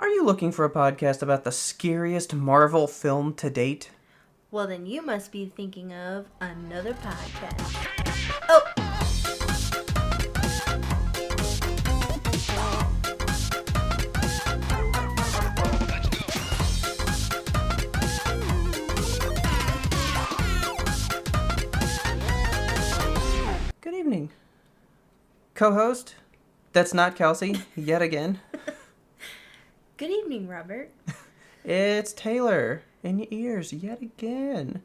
Are you looking for a podcast about the scariest Marvel film to date? Well, then you must be thinking of another podcast. Oh! Good evening. Co-host, that's not Kelsey, yet again. Good evening, Robert. It's Taylor in your ears, yet again.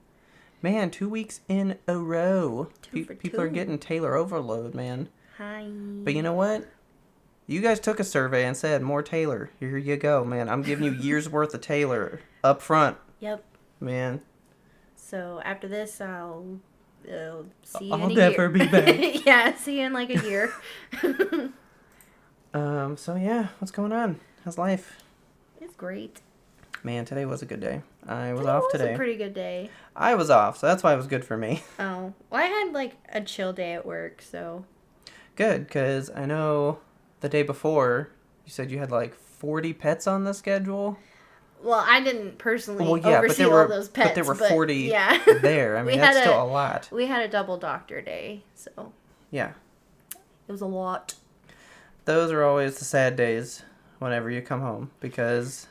Man, 2 weeks in a row. People are getting Taylor overload, man. Hi. But you know what? You guys took a survey and said, more Taylor. Here you go, man. I'm giving you years worth of Taylor up front. Yep. Man. So after this, I'll see you in a I'll year. never be back. Yeah, see you in like a year. So yeah, what's going on? How's life? It's great. Man, today was a good day. I was off today. It was a pretty good day. I was off, so that's why it was good for me. Oh, well, I had like a chill day at work, so. Good, because I know the day before you said you had like 40 pets on the schedule. Well, I didn't personally oversee all those pets. But there were 40 yeah. there. I mean, that's still a lot. We had a double doctor day, so. Yeah. It was a lot. Those are always the sad days whenever you come home, because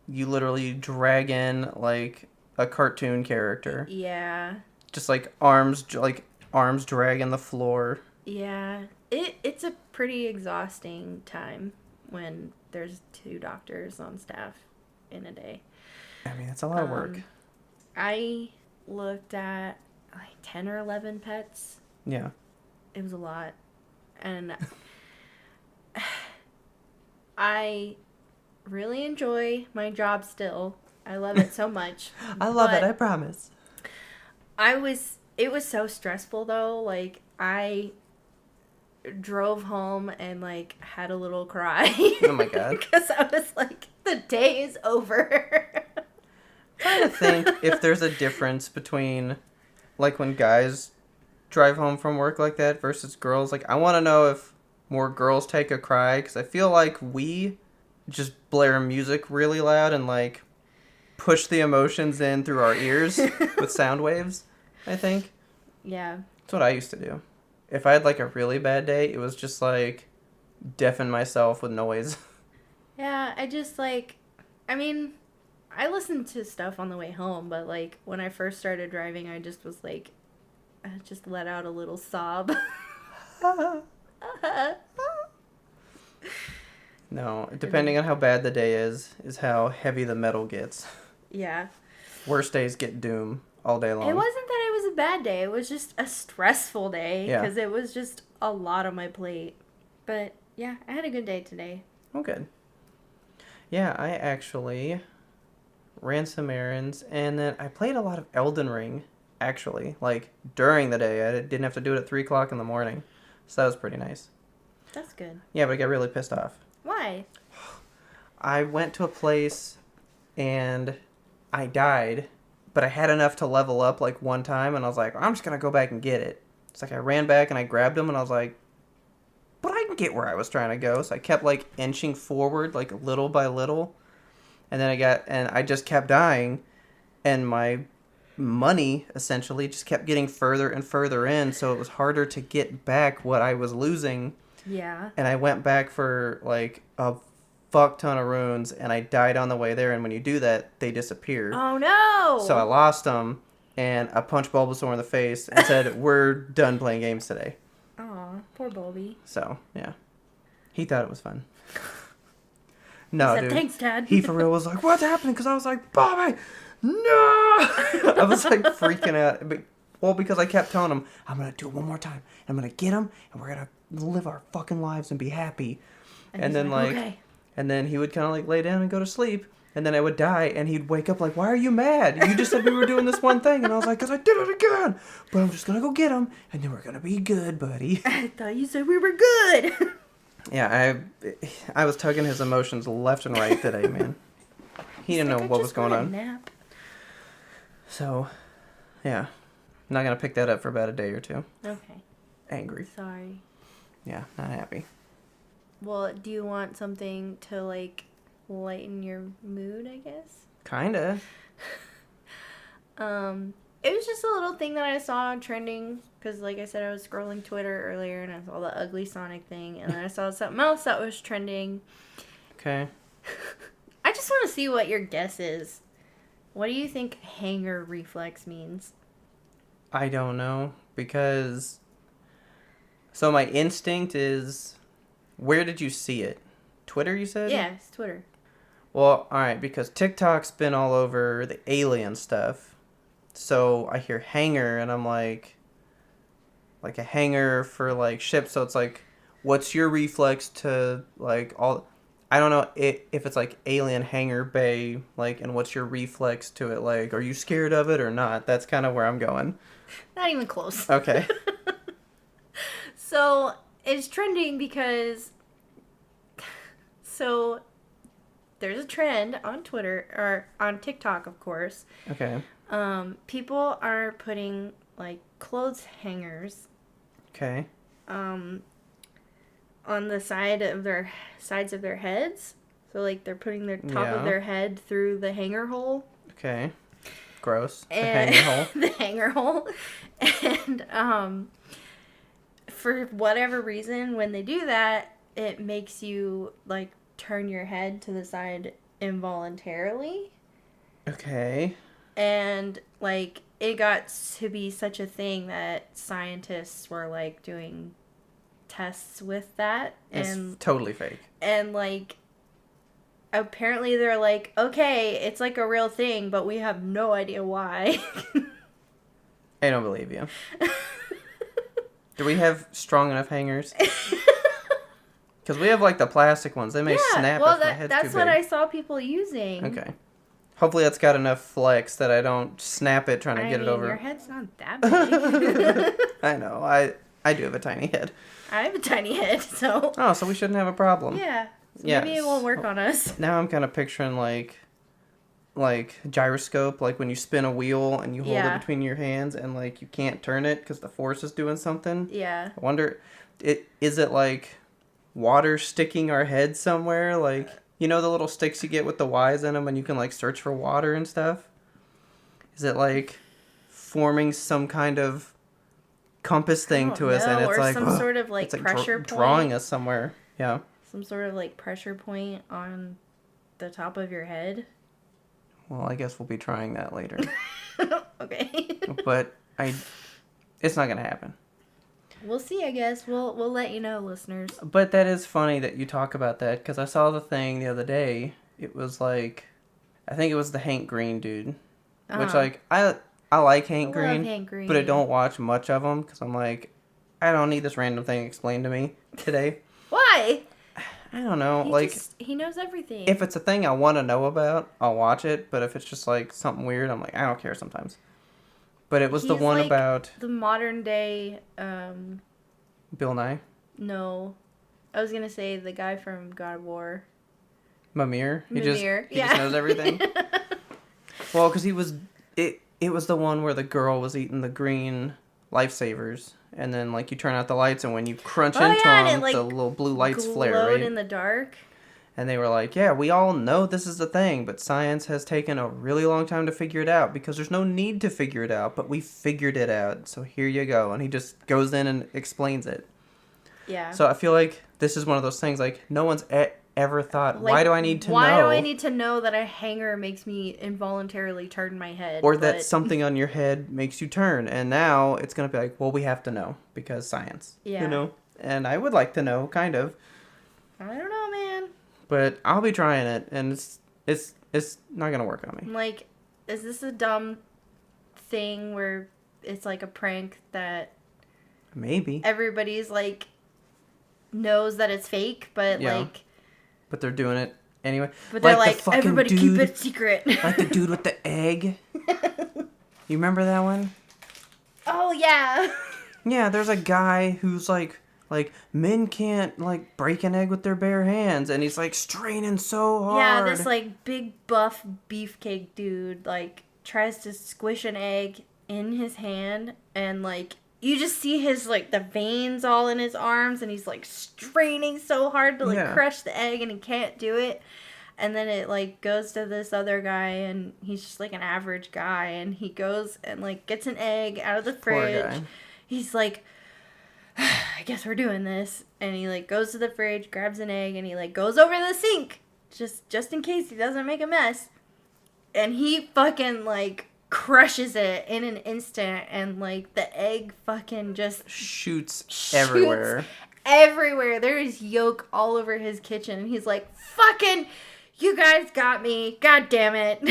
you literally drag in like a cartoon character. Yeah. Just like arms dragging the floor. Yeah. It's a pretty exhausting time when there's 2 doctors on staff in a day. I mean, it's a lot of work. I looked at like 10 or 11 pets. Yeah. It was a lot. And I really enjoy my job still. I love it so much. I love it, I promise. It was so stressful though. Like, I drove home and like had a little cry. Oh my god. Because I was like, the day is over. I'm trying to think if there's a difference between like when guys drive home from work like that versus girls. Like, I want to know if more girls take a cry, because I feel like we just blare music really loud and like push the emotions in through our ears with sound waves, I think. Yeah. That's what I used to do. If I had like a really bad day, it was just like deafen myself with noise. Yeah, I just like, I mean, I listened to stuff on the way home, but like when I first started driving, I just was like, I just let out a little sob. No, depending on how bad the day is how heavy the metal gets. Yeah. Worst days get doom all day long. It wasn't that it was a bad day. It was just a stressful day. Yeah. Because it was just a lot on my plate. But yeah, I had a good day today. Oh, good. Yeah, I actually ran some errands, and then I played a lot of Elden Ring, actually. Like, during the day. I didn't have to do it at 3 o'clock in the morning. So that was pretty nice. That's good. Yeah, but I got really pissed off. Why? I went to a place, and I died, but I had enough to level up, like, one time, and I was like, I'm just going to go back and get it. It's like I ran back, and I grabbed him, and I was like, but I can get where I was trying to go. So I kept, like, inching forward, like, little by little, and then I just kept dying, and my money, essentially, just kept getting further and further in, so it was harder to get back what I was losing. Yeah. And I went back for, like, a fuck ton of runes, and I died on the way there, and when you do that, they disappear. Oh, no! So I lost them, and I punched Bulbasaur in the face and said, we're done playing games today. Aw, poor Bulby. So, yeah. He thought it was fun. No, he said, dude. Thanks, Dad. He for real was like, what's happening? Because I was like, Bobby, no! I was like freaking out. Well, because I kept telling him, I'm going to do it one more time. I'm going to get him, and we're going to live our fucking lives and be happy. And then, like, okay. And then he would kind of, like, lay down and go to sleep. And then I would die, and he'd wake up like, why are you mad? You just said we were doing this one thing. And I was like, because I did it again. But I'm just going to go get him, and then we're going to be good, buddy. I thought you said we were good. Yeah, I was tugging his emotions left and right today, man. He didn't know what was going on. Nap. So, yeah. I'm not going to pick that up for about a day or two. Okay. Angry. Sorry. Yeah, not happy. Well, do you want something to, like, lighten your mood, I guess. Kinda. It was just a little thing that I saw trending, because like I said, I was scrolling Twitter earlier and I saw the ugly Sonic thing, and then I saw something else that was trending. Okay. I just want to see what your guess is. What do you think hanger reflex means? I don't know, because... So my instinct is... Where did you see it? Twitter, you said? Yeah, it's Twitter. Well, alright, because TikTok's been all over the alien stuff. So I hear hanger, and I'm like a hanger for, like, ships. So it's like, what's your reflex to, like, all... I don't know if it's, like, alien hangar bay, like, and what's your reflex to it? Like, are you scared of it or not? That's kind of where I'm going. Not even close. Okay. So, it's trending because... So, there's a trend on Twitter, or on TikTok, of course. Okay. People are putting, like, clothes hangers... Okay. On the sides of their heads. So, like, they're putting their top of their head through the hanger hole. Okay. Gross. The And hanger hole. the hanger hole. And, for whatever reason, when they do that, it makes you, like, turn your head to the side involuntarily. Okay. And, like, it got to be such a thing that scientists were, like, doing tests with that. It's totally fake. And, like, apparently they're like, okay, it's, like, a real thing, but we have no idea why. I don't believe you. Do we have strong enough hangers? Because we have, like, the plastic ones. They may snap if my head's too big. That's what I saw people using. Okay. Hopefully that's got enough flex that I don't snap it trying to get it over. Your head's not that big. I know. I do have a tiny head. I have a tiny head, so... Oh, so we shouldn't have a problem. Yeah. So yes. Maybe it won't work on us. Now I'm kind of picturing, like gyroscope, like when you spin a wheel and you hold it between your hands and, like, you can't turn it because the force is doing something. Yeah. I wonder, is it, like, water sticking our head somewhere? Like, you know the little sticks you get with the Y's in them and you can, like, search for water and stuff? Is it, like, forming some kind of compass thing to us, and it's or like some sort of, like, pressure point. Drawing us somewhere. Yeah. Some sort of, like, pressure point on the top of your head. Well, I guess we'll be trying that later. Okay. But it's not gonna happen. We'll see, I guess. We'll let you know, listeners. But that is funny that you talk about that, because I saw the thing the other day. It was like, I think it was the Hank Green dude. Which, like, I like Hank Green, but I don't watch much of him, because I'm like, I don't need this random thing explained to me today. Why? I don't know. He knows everything. If it's a thing I want to know about, I'll watch it. But if it's just, like, something weird, I'm like, I don't care sometimes. But it was the one, like, about... the modern day, Bill Nye? No. I was going to say the guy from God of War. Mimir? He Mimir, just knows everything? Well, because he was... It was the one where the girl was eating the green lifesavers. And then, like, you turn out the lights, and when you crunch into them, the little blue lights flare, right? In the dark. And they were like, yeah, we all know this is the thing, but science has taken a really long time to figure it out, because there's no need to figure it out, but we figured it out, so here you go. And he just goes in and explains it. Yeah. So I feel like this is one of those things, like, no one's ever thought, like, why do I need to know? Why do I need to know that a hanger makes me involuntarily turn my head? Or that something on your head makes you turn. And now it's going to be like, well, we have to know, because science. Yeah. You know? And I would like to know, kind of. I don't know, man. But I'll be trying it, and it's not going to work on me. I'm like, is this a dumb thing where it's like a prank that... Maybe. Everybody's, like, knows that it's fake, but, like... But they're doing it anyway. But they're like everybody keep it secret. Like the dude with the egg. You remember that one? Oh, yeah. Yeah, there's a guy who's like, men can't, like, break an egg with their bare hands. And he's, like, straining so hard. Yeah, this, like, big buff beefcake dude, like, tries to squish an egg in his hand. And, like, you just see his, like, the veins all in his arms. And he's, like, straining so hard to, like, crush the egg. And he can't do it. And then it, like, goes to this other guy, and he's just, like, an average guy. And he goes and, like, gets an egg out of the fridge. Poor guy. He's like, I guess we're doing this. And he, like, goes to the fridge, grabs an egg, and he, like, goes over to the sink. Just in case he doesn't make a mess. And he fucking, like, crushes it in an instant. And, like, the egg fucking just shoots everywhere. Everywhere. There is yolk all over his kitchen. And he's like, fucking... You guys got me. God damn it.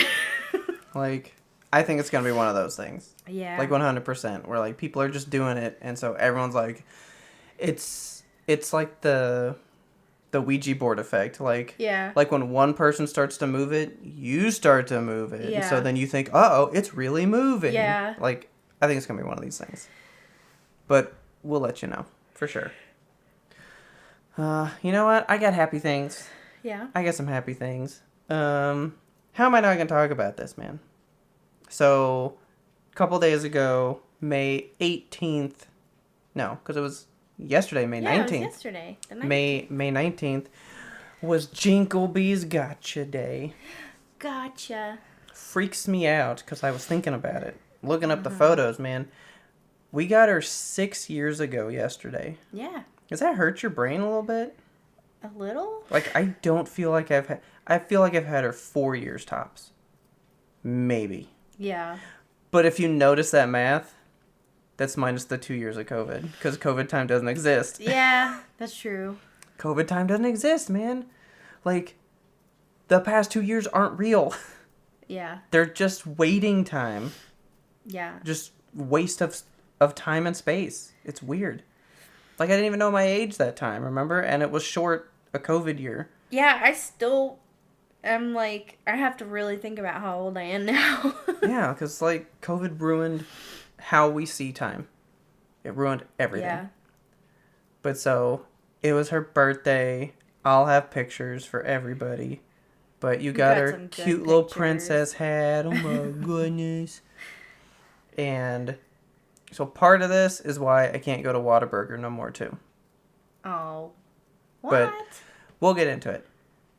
Like, I think it's going to be one of those things. Yeah. Like 100%. Where, like, people are just doing it. And so everyone's like, it's like the Ouija board effect. Like, yeah. Like when one person starts to move it, you start to move it. Yeah. And so then you think, uh-oh, it's really moving. Yeah. Like, I think it's going to be one of these things. But we'll let you know. For sure. You know what? I got happy things. Yeah. I got some happy things. How am I not going to talk about this, man? So, a couple days ago, May 18th. No, because it was yesterday, May 19th. Yeah, it was yesterday. The 19th. May 19th was Jinklebee's Gotcha Day. Gotcha. Freaks me out because I was thinking about it. Looking up the photos, man. We got her 6 years ago yesterday. Yeah. Does that hurt your brain a little bit? A little? Like, I don't feel like I feel like I've had her 4 years tops. Maybe. Yeah. But if you notice that math, that's minus the 2 years of COVID. Because COVID time doesn't exist. Yeah, that's true. COVID time doesn't exist, man. Like, the past 2 years aren't real. Yeah. They're just waiting time. Yeah. Just waste of time and space. It's weird. Like, I didn't even know my age that time, remember? And it was short a COVID year. Yeah, I still am like, I have to really think about how old I am now. Yeah, because, like, COVID ruined how we see time. It ruined everything. Yeah. But so, it was her birthday. I'll have pictures for everybody. But you got her some good cute little pictures. princess hat. Oh my goodness. And so part of this is why I can't go to Whataburger no more too. Oh. What? But we'll get into it.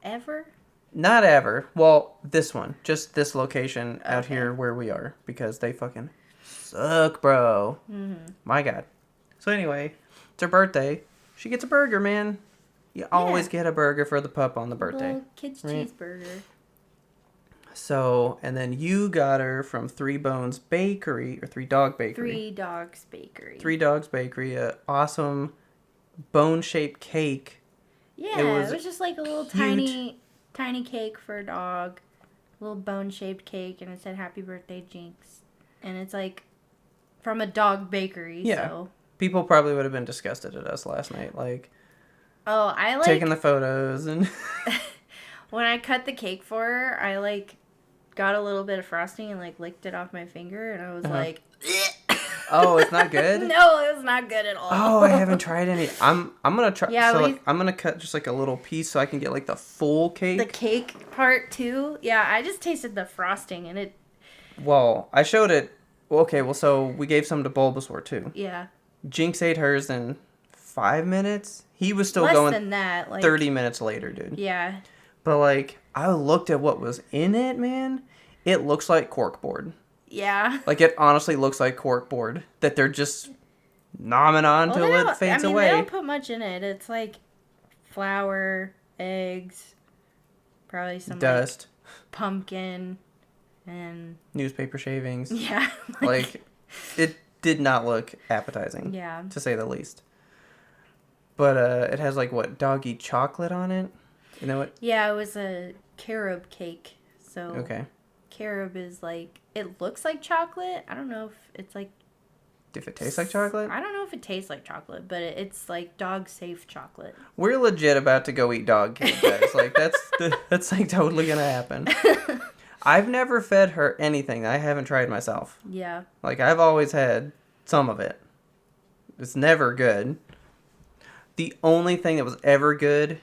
Ever? Not ever. Well, this one. Just this location out Okay. here where we are. Because they fucking suck, bro. Mm-hmm. My God. So anyway, it's her birthday. She gets a burger, man. You always get a burger for the pup on the birthday. Little kid's Right. cheeseburger. So, and then you got her from Three Bones Bakery, or Three Dog Bakery. Three Dogs Bakery. Three Dogs Bakery, a awesome bone-shaped cake. Yeah, It it was was just like a little cute. tiny cake for a dog. A little bone-shaped cake, and it said Happy Birthday, Jinx. And it's like from a dog bakery, Yeah. so. People probably would have been disgusted at us last night, like, Oh, I like... taking the photos and... When I cut the cake for her, I like got a little bit of frosting and like licked it off my finger, and I was like, Oh, it's not good? no, it was not good at all. Oh, I haven't tried any. I'm gonna try. Yeah, so we- like, I'm gonna cut just like a little piece so I can get like the full cake. The cake part too. Yeah, I just tasted the frosting, and it. Well, I showed it. Well, okay, well, so we gave some to Bulbasaur too. Yeah. Jinx ate hers in 5 minutes. He was still Less going than that. Like 30 minutes later, dude. Yeah. But like, I looked at what was in it, man. It looks like corkboard. Yeah. Like, it honestly looks like corkboard that they're just nomming on till it fades away. They don't put much in it. It's like flour, eggs, probably some Dust, like, pumpkin, and newspaper shavings. yeah. Like, it did not look appetizing, yeah. to say the least. But it has like what, doggy chocolate on it? You know what? Yeah, it was a carob cake. So Okay. carob is like, it looks like chocolate. I don't know if it's like. If it tastes like chocolate? I don't know if it tastes like chocolate, but it's like dog safe chocolate. We're legit about to go eat dog cake, guys. Like, that's like totally gonna happen. I've never fed her anything I haven't tried myself. Yeah. Like, I've always had some of it. It's never good. The only thing that was ever good,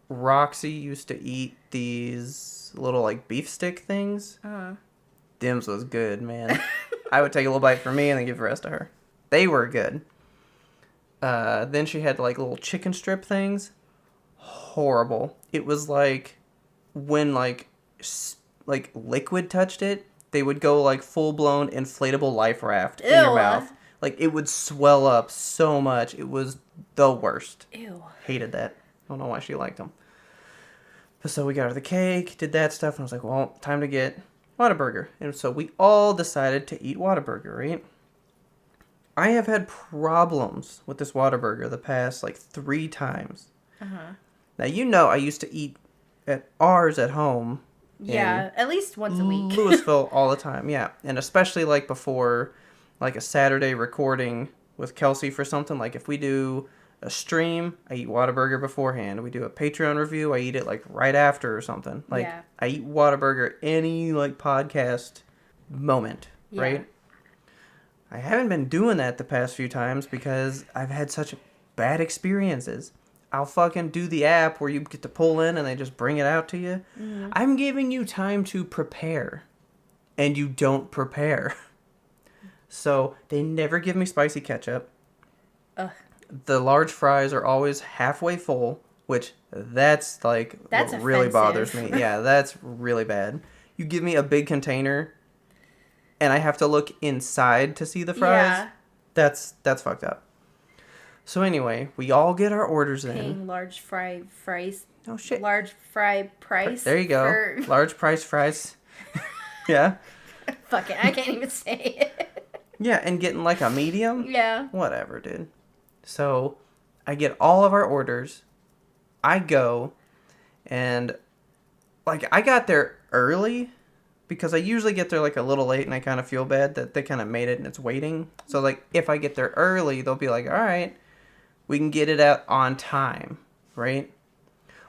Roxy used to eat these little, like, beef stick things. Dims was good, man. I would take a little bite for me and then give the rest to her. They were good. Then she had, like, little chicken strip things. Horrible. It was like when like liquid touched it, they would go like full blown inflatable life raft in your Ew. mouth. Like it would swell up so much. It was the worst. Ew. Hated that. I don't know why she liked them. But so we got her the cake, did that stuff, and I was like, well, time to get Whataburger. And so we all decided to eat Whataburger, right? I have had problems with this Whataburger the past like 3 times. Uh-huh. Now, you know I used to eat at ours at home. Yeah, at least once a week. Louisville all the time, yeah. And especially like before like a Saturday recording with Kelsey for something. Like if we do a stream, I eat Whataburger beforehand. We do a Patreon review, I eat it like right after or something. Like Yeah. I eat Whataburger any like podcast moment, Yeah. right? I haven't been doing that the past few times because I've had such bad experiences. I'll fucking do the app where you get to pull in and they just bring it out to you. Mm-hmm. I'm giving you time to prepare, and you don't prepare. So they never give me spicy ketchup. Ugh. The large fries are always halfway full, which that's like That's what really bothers offensive. me. Yeah, that's really bad. You give me a big container, and I have to look inside to see the fries. Yeah. That's fucked up. So anyway, we all get our orders in. Paying large fries. Oh shit. Large fry price. There you go. For... Large price fries. Yeah. Fuck it, I can't even say it. Yeah, and getting like a medium. Yeah. Whatever, dude. So I get all of our orders. I go, and like I got there early because I usually get there like a little late, and I kind of feel bad that they kind of made it and it's waiting. So like if I get there early, they'll be like, all right, we can get it out on time, right?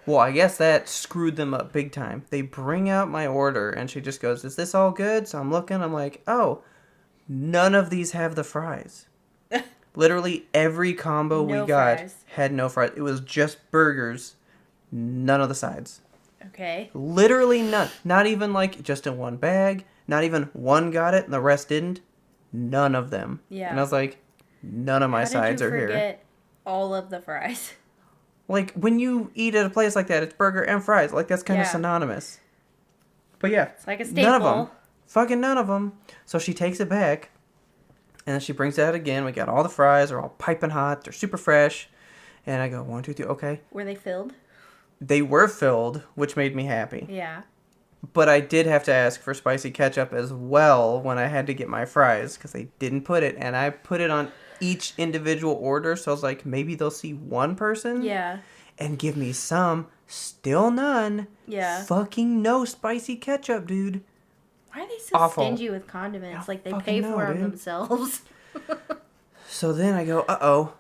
Well, I guess that screwed them up big time. They bring out my order, and she just goes, is this all good? So I'm looking, I'm like, oh, none of these have the fries. Literally every combo No we got fries. had no fries. It was just burgers, none of the sides. Okay. Literally none. Not even like just in one bag. Not even one got it and the rest didn't. None of them. Yeah. And I was like, none of my sides are here. How did you forget all of the fries? Like, when you eat at a place like that, it's burger and fries. Like, that's kind of synonymous. But yeah. It's like a staple. None of them. Fucking none of them. So she takes it back. And then she brings it out again. We got all the fries. They're all piping hot. They're super fresh. And I go, 1, 2, 3, okay. Were they filled? They were filled, which made me happy. Yeah. But I did have to ask for spicy ketchup as well when I had to get my fries. Because they didn't put it. And I put it on each individual order. So I was like, maybe they'll see one person. Yeah. And give me some. Still none. Yeah. Fucking no spicy ketchup, dude. Why are they so Awful. stingy with condiments? I Like they fucking pay know, for them dude. themselves. So then I go, uh-oh.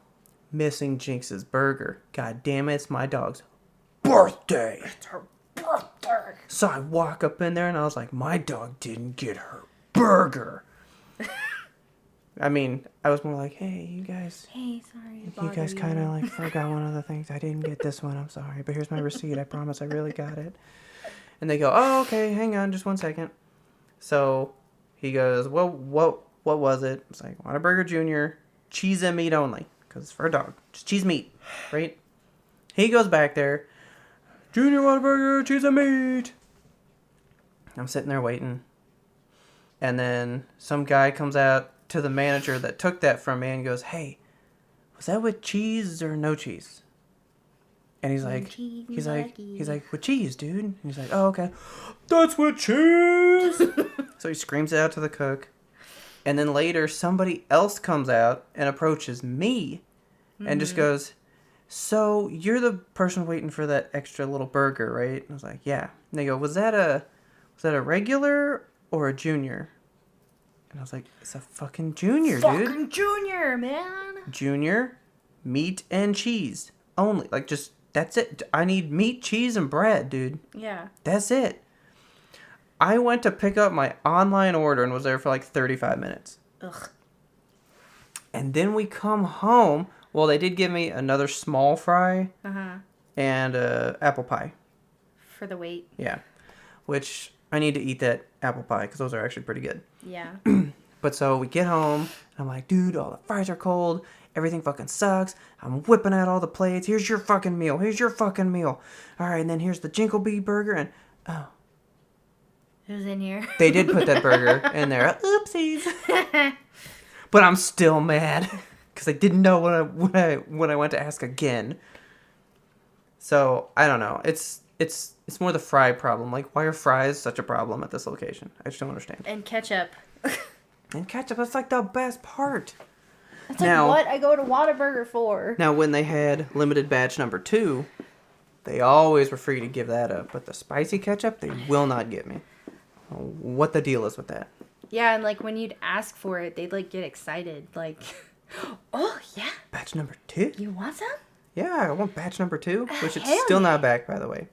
Missing Jinx's burger. God damn it, it's my dog's birthday. It's her birthday. So I walk up in there and I was like, my dog didn't get her burger. I mean, I was more like, hey, you guys. Hey, sorry. You guys kind of like forgot one of the things. I didn't get this one. I'm sorry. But here's my receipt. I promise I really got it. And they go, oh, okay. Hang on just 1 second. So he goes, well, what was it? It's like, Whataburger Jr., cheese and meat only. Because it's for a dog. Just cheese meat. Right? He goes back there. Junior Whataburger, cheese and meat. I'm sitting there waiting. And then some guy comes out to the manager that took that from me and goes, hey, was that with cheese or no cheese? And he's like, he's like, with cheese, dude. And he's like, oh, okay. That's with cheese. So he screams it out to the cook. And then later, somebody else comes out and approaches me and just goes, so you're the person waiting for that extra little burger, right? And I was like, yeah. And they go, was that a regular or a junior? And I was like, it's a fucking junior, dude. Fucking junior, man. Junior, meat and cheese only. Like, just, that's it. I need meat, cheese, and bread, dude. Yeah. That's it. I went to pick up my online order and was there for like 35 minutes. Ugh. And then we come home. Well, they did give me another small fry and apple pie. For the wait. Yeah. Which I need to eat that apple pie because those are actually pretty good. Yeah. But so we get home, and I'm like, dude, all the fries are cold. Everything fucking sucks. I'm whipping out all the plates. Here's your fucking meal. Here's your fucking meal. All right, and then here's the Jinklebee burger. And Oh. It was in here. They did put that burger in there. Oopsies. But I'm still mad because I didn't know when I went to ask again. So I don't know. It's more the fry problem. Like, why are fries such a problem at this location? I just don't understand. And ketchup. And ketchup, that's like the best part. That's like what I go to Whataburger for. Now, when they had limited batch number 2, they always were free to give that up. But the spicy ketchup, they will not give me. What the deal is with that? Yeah, and like when you'd ask for it, they'd like get excited. Like, oh, yeah. Batch number 2? You want some? Yeah, I want batch number 2, which is Hell still yeah. not back, by the way.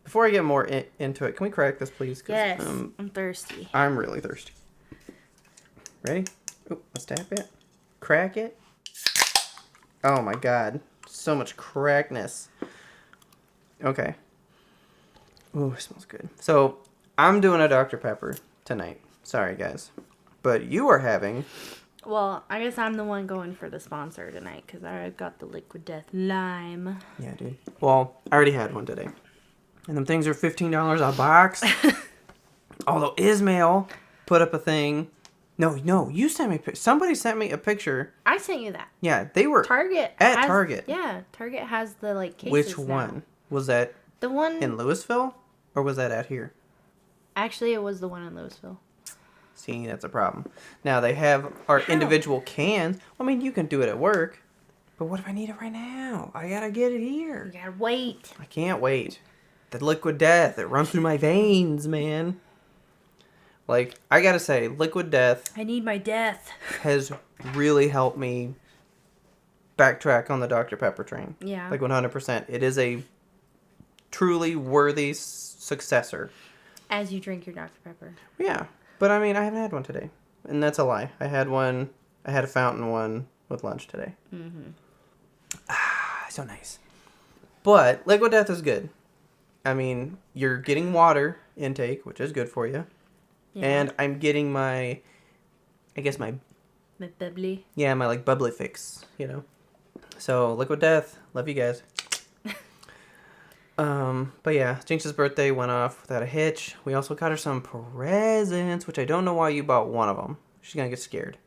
Before I get more into it, can we crack this, please? 'Cause, Yes, I'm thirsty. I'm really thirsty. Ready? Oh, let's tap it. Crack it. Oh my god. So much crackness. Okay. Ooh, it smells good. So, I'm doing a Dr. Pepper tonight. Sorry, guys. But you are having... Well, I guess I'm the one going for the sponsor tonight because I got the Liquid Death Lime. Yeah, dude. Well, I already had one today. And them things are $15 a box. Although Ismail put up a thing. No, you sent me... Somebody sent me a picture. I sent you that. Yeah, they were... Target. Target. Yeah, Target has the like cases. Which now. one? Was that The one... in Louisville? Or was that out here? Actually, it was the one in Louisville. See, that's a problem. Now, they have our individual cans. I mean, you can do it at work. But what if I need it right now? I gotta get it here. You gotta wait. I can't wait. The Liquid Death, it runs through my veins, man. Like, I gotta say, Liquid Death I need my death. has really helped me backtrack on the Dr. Pepper train. Yeah. Like, 100%. It is a truly worthy successor. As you drink your Dr. Pepper. Yeah. But, I mean, I haven't had one today. And that's a lie. I had a fountain one with lunch today. Mm-hmm. Ah, so nice. But Liquid Death is good. I mean, you're getting water intake, which is good for you. Yeah. And I'm getting my bubbly. Yeah, my like bubbly fix, you know. So Liquid Death, love you guys. But yeah, Jinx's birthday went off without a hitch. We also got her some presents, which I don't know why you bought one of them. She's gonna get scared.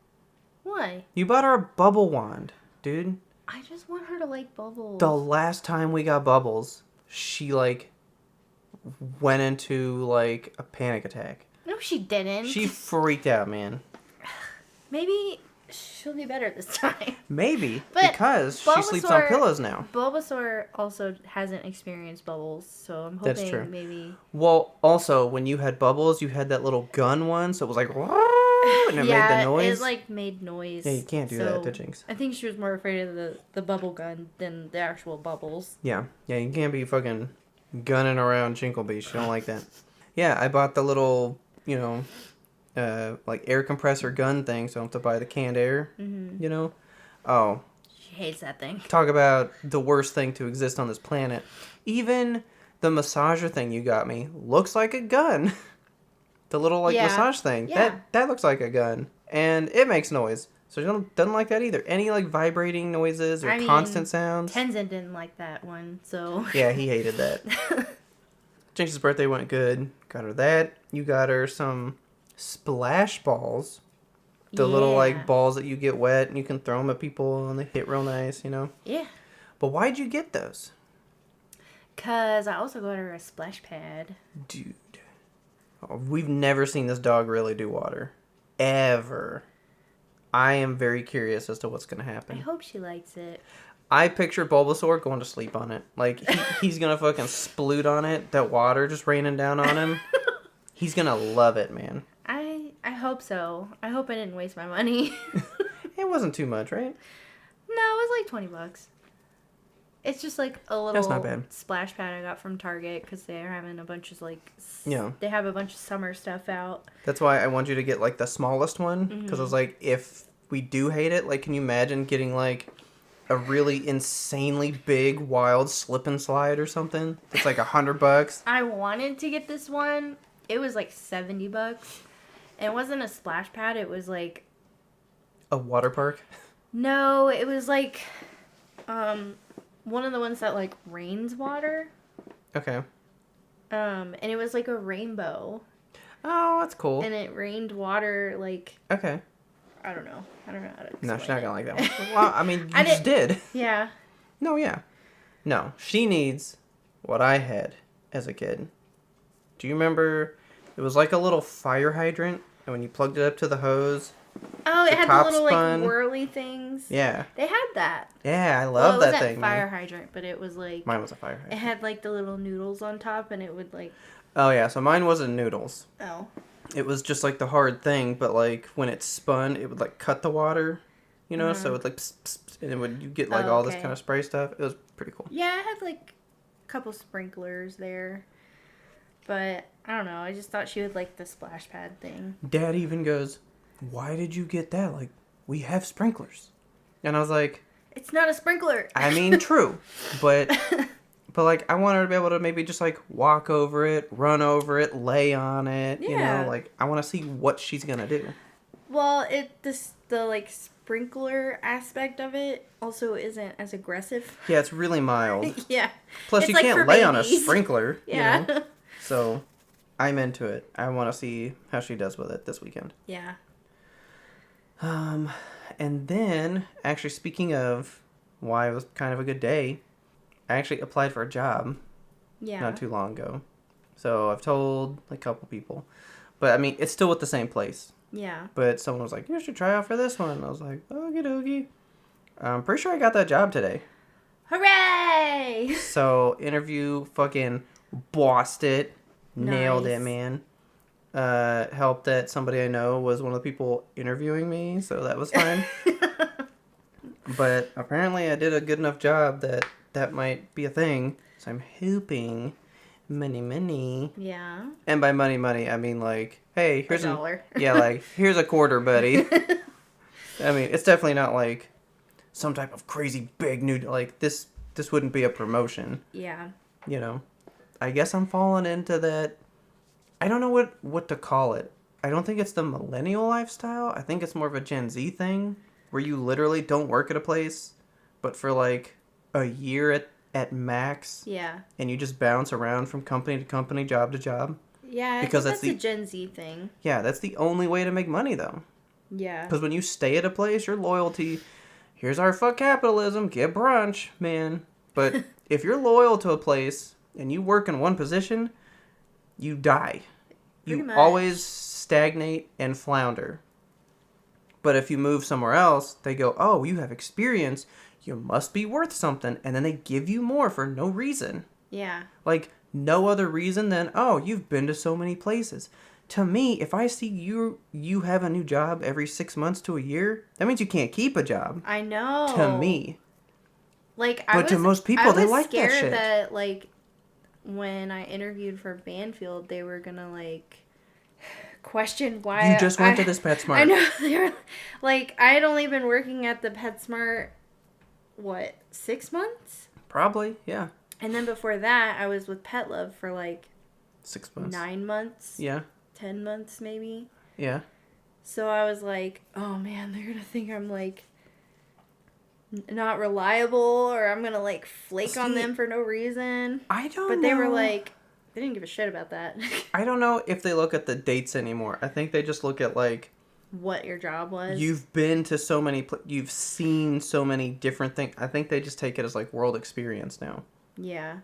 Why? You bought her a bubble wand, dude. I just want her to like bubbles. The last time we got bubbles, she like went into like a panic attack. No, she didn't. She freaked out, man. Maybe she'll be better this time. Maybe, But because she sleeps on pillows now. Bulbasaur also hasn't experienced bubbles, so I'm That's hoping true. maybe... Well, also, when you had bubbles, you had that little gun one, so it was like... And it made the noise. it like made noise. Yeah, you can't do that to Jinx. I think she was more afraid of the bubble gun than the actual bubbles. Yeah, you can't be fucking gunning around Jinkleby. She don't like that. Yeah, I bought the little, you know... like air compressor gun thing, so I don't have to buy the canned air, you know? Oh. She hates that thing. Talk about the worst thing to exist on this planet. Even the massager thing you got me looks like a gun. The little, like, massage thing. Yeah. That looks like a gun. And it makes noise. So she doesn't like that either. Any, like, vibrating noises or constant sounds. Tenzin didn't like that one, so... Yeah, he hated that. Jinx's birthday went good. Got her that. You got her some... splash balls, the little like balls that you get wet and you can throw them at people and they hit real nice, you know. Yeah. But why'd you get those? 'Cause I also got her a splash pad. Dude, we've never seen this dog really do water, ever. I am very curious as to what's gonna happen. I hope she likes it. I picture Bulbasaur going to sleep on it. Like he's gonna fucking sploot on it. That water just raining down on him. He's gonna love it, man. I hope so. I hope I didn't waste my money. It wasn't too much, right? No, it was like $20. It's just like a little That's not bad. splash pad I got from Target because they're having a bunch of like... Yeah. They have a bunch of summer stuff out. That's why I want you to get like the smallest one because I was like, if we do hate it, like, can you imagine getting like a really insanely big wild slip and slide or something? It's like $100. I wanted to get this one. It was like $70. And it wasn't a splash pad. It was like... A water park? No, it was like... one of the ones that like rains water. Okay. And it was like a rainbow. Oh, that's cool. And it rained water, like... Okay. I don't know how to explain No, she's not gonna it. like that one. Well, I mean, you just did. Yeah. No, yeah. No, she needs what I had as a kid. Do you remember? It was like a little fire hydrant, and when you plugged it up to the hose, Oh, it had the little spun. like whirly things. Yeah. They had that. Yeah, I love that thing. It wasn't fire hydrant, but it was like... Mine was a fire hydrant. It had like the little noodles on top, and it would like... Oh, yeah, so mine wasn't noodles. Oh. It was just like the hard thing, but like when it spun, it would like cut the water, you know, so it would like, pss, pss, pss, and it would, you get like all this kind of spray stuff. It was pretty cool. Yeah, I had like a couple sprinklers there, but I don't know. I just thought she would like the splash pad thing. Dad even goes, "Why did you get that? Like, we have sprinklers." And I was like, "It's not a sprinkler." I mean, true, but like I want her to be able to maybe just like walk over it, run over it, lay on it. Yeah. You know, like I want to see what she's gonna do. Well, the like sprinkler aspect of it also isn't as aggressive. Yeah, it's really mild. Yeah. Plus, it's you like can't lay on a sprinkler. Yeah. You know? So, I'm into it. I want to see how she does with it this weekend. Yeah. And then, actually, speaking of why it was kind of a good day, I actually applied for a job. Yeah. Not too long ago. So, I've told a couple people. But, I mean, it's still with the same place. Yeah. But someone was like, you should try out for this one. And I was like, okie dokie. I'm pretty sure I got that job today. Hooray! So, interview, fucking bossed it. Nice. Nailed it, man. Helped that somebody I know was one of the people interviewing me, so that was fine. But apparently I did a good enough job that might be a thing. So I'm hoping money. Yeah. And by money, I mean like, hey, here's a dollar. Yeah, like here's a quarter, buddy. I mean, it's definitely not like some type of crazy big new like this wouldn't be a promotion. Yeah. You know. I guess I'm falling into that. I don't know what to call it. I don't think it's the millennial lifestyle. I think it's more of a Gen Z thing where you literally don't work at a place, but for like a year at max. Yeah. And you just bounce around from company to company, job to job. Yeah, because that's a Gen Z thing. Yeah, that's the only way to make money though. Yeah. Because when you stay at a place, your loyalty, here's our fuck capitalism, get brunch, man. But if you're loyal to a place and you work in one position, you die. You always stagnate and flounder. But if you move somewhere else, they go, oh, you have experience. You must be worth something. And then they give you more for no reason. Yeah. Like, no other reason than, oh, you've been to so many places. To me, if I see you have a new job every 6 months to a year, that means you can't keep a job. I know. To me. Like, to most people, they like that shit. I was scared that, like, when I interviewed for Banfield, they were gonna, like, question why you just went to this PetSmart. I know. They were, like, I had only been working at the PetSmart, 6 months? Probably, yeah. And then before that, I was with Pet Love for, like... 6 months. 9 months? Yeah. 10 months, maybe? Yeah. So I was like, oh, man, they're gonna think I'm, like... not reliable, or I'm gonna like flake on them for no reason. I don't know. But they were like, they didn't give a shit about that. I don't know if they look at the dates anymore. I think they just look at like what your job was. You've been to so many you've seen so many different things. I think they just take it as like world experience now. Yeah.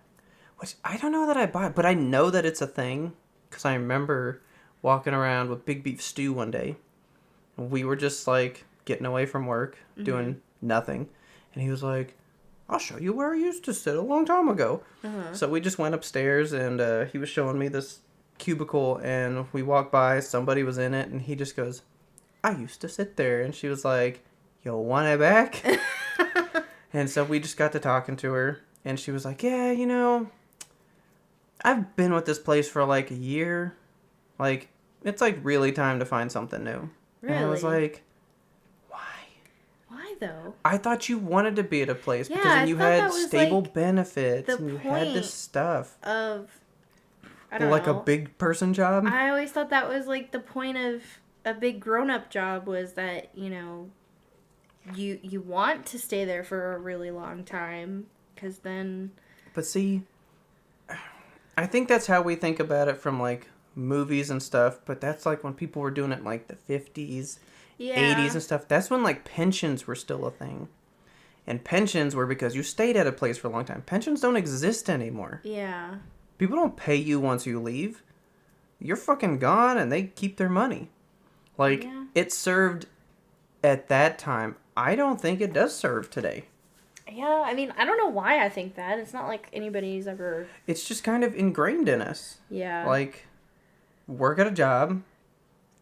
Which I don't know that I buy, but I know that it's a thing because I remember walking around with Big Beef Stew one day. We were just like getting away from work, doing nothing. And he was like, I'll show you where I used to sit a long time ago. So we just went upstairs and he was showing me this cubicle and we walked by, somebody was in it and he just goes, I used to sit there. And she was like, you want it back? And so we just got to talking to her and she was like, yeah, you know, I've been with this place for like a year. Like, it's like really time to find something new. Really? And I was like, though. I thought you wanted to be at a place because then you had stable like benefits and you had this stuff of like a big person job. I always thought that was like the point of a big grown-up job was that, you know, you want to stay there for a really long time because then. But see, I think that's how we think about it from, like, movies and stuff, but that's, like, when people were doing it in, like, the 50s, Yeah. 80s and stuff. That's when, like, pensions were still a thing. And pensions were because you stayed at a place for a long time. Pensions don't exist anymore. Yeah. People don't pay you once you leave. You're fucking gone, and they keep their money. Like, Yeah. it served at that time. I don't think it does serve today. Yeah, I mean, I don't know why I think that. It's not like anybody's ever... It's just kind of ingrained in us. Yeah. Like, work at a job,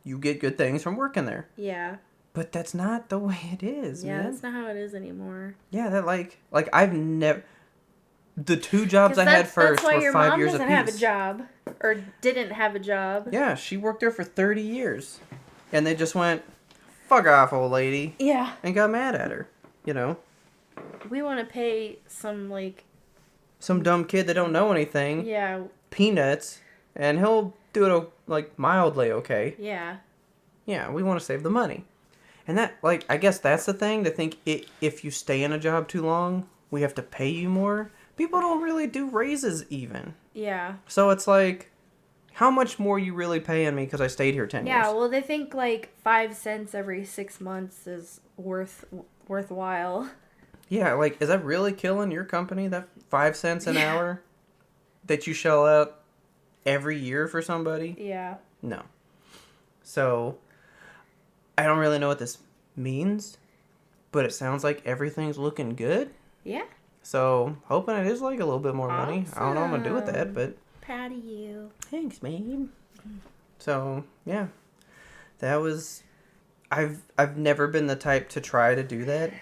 you get good things from working there. Yeah. But that's not the way it is, Yeah, man. that's not how it is anymore. Yeah, that, like I've never... The 2 jobs I had first were 5 years apiece. That's why your mom doesn't have a job. Or didn't have a job. Yeah, she worked there for 30 years. And they just went, fuck off, old lady. Yeah. And got mad at her, you know? We want to pay some, like... Some dumb kid that don't know anything. Yeah. Peanuts. And he'll do it, like, mildly okay. Yeah. Yeah, we want to save the money. And that, like, I guess that's the thing. To think if you stay in a job too long, we have to pay you more. People don't really do raises even. Yeah. So it's like, how much more you really paying me because I stayed here 10 years? Yeah, well, they think, like, 5 cents every 6 months is worthwhile. Yeah, like, is that really killing your company, that 5 cents an hour that you shell out every year for somebody? Yeah. No. So, I don't really know what this means, but it sounds like everything's looking good. Yeah. So, hoping it is, like, a little bit more money. I don't know what I'm going to do with that, but... Proud of you. Thanks, babe. So, yeah. That was... I've never been the type to try to do that.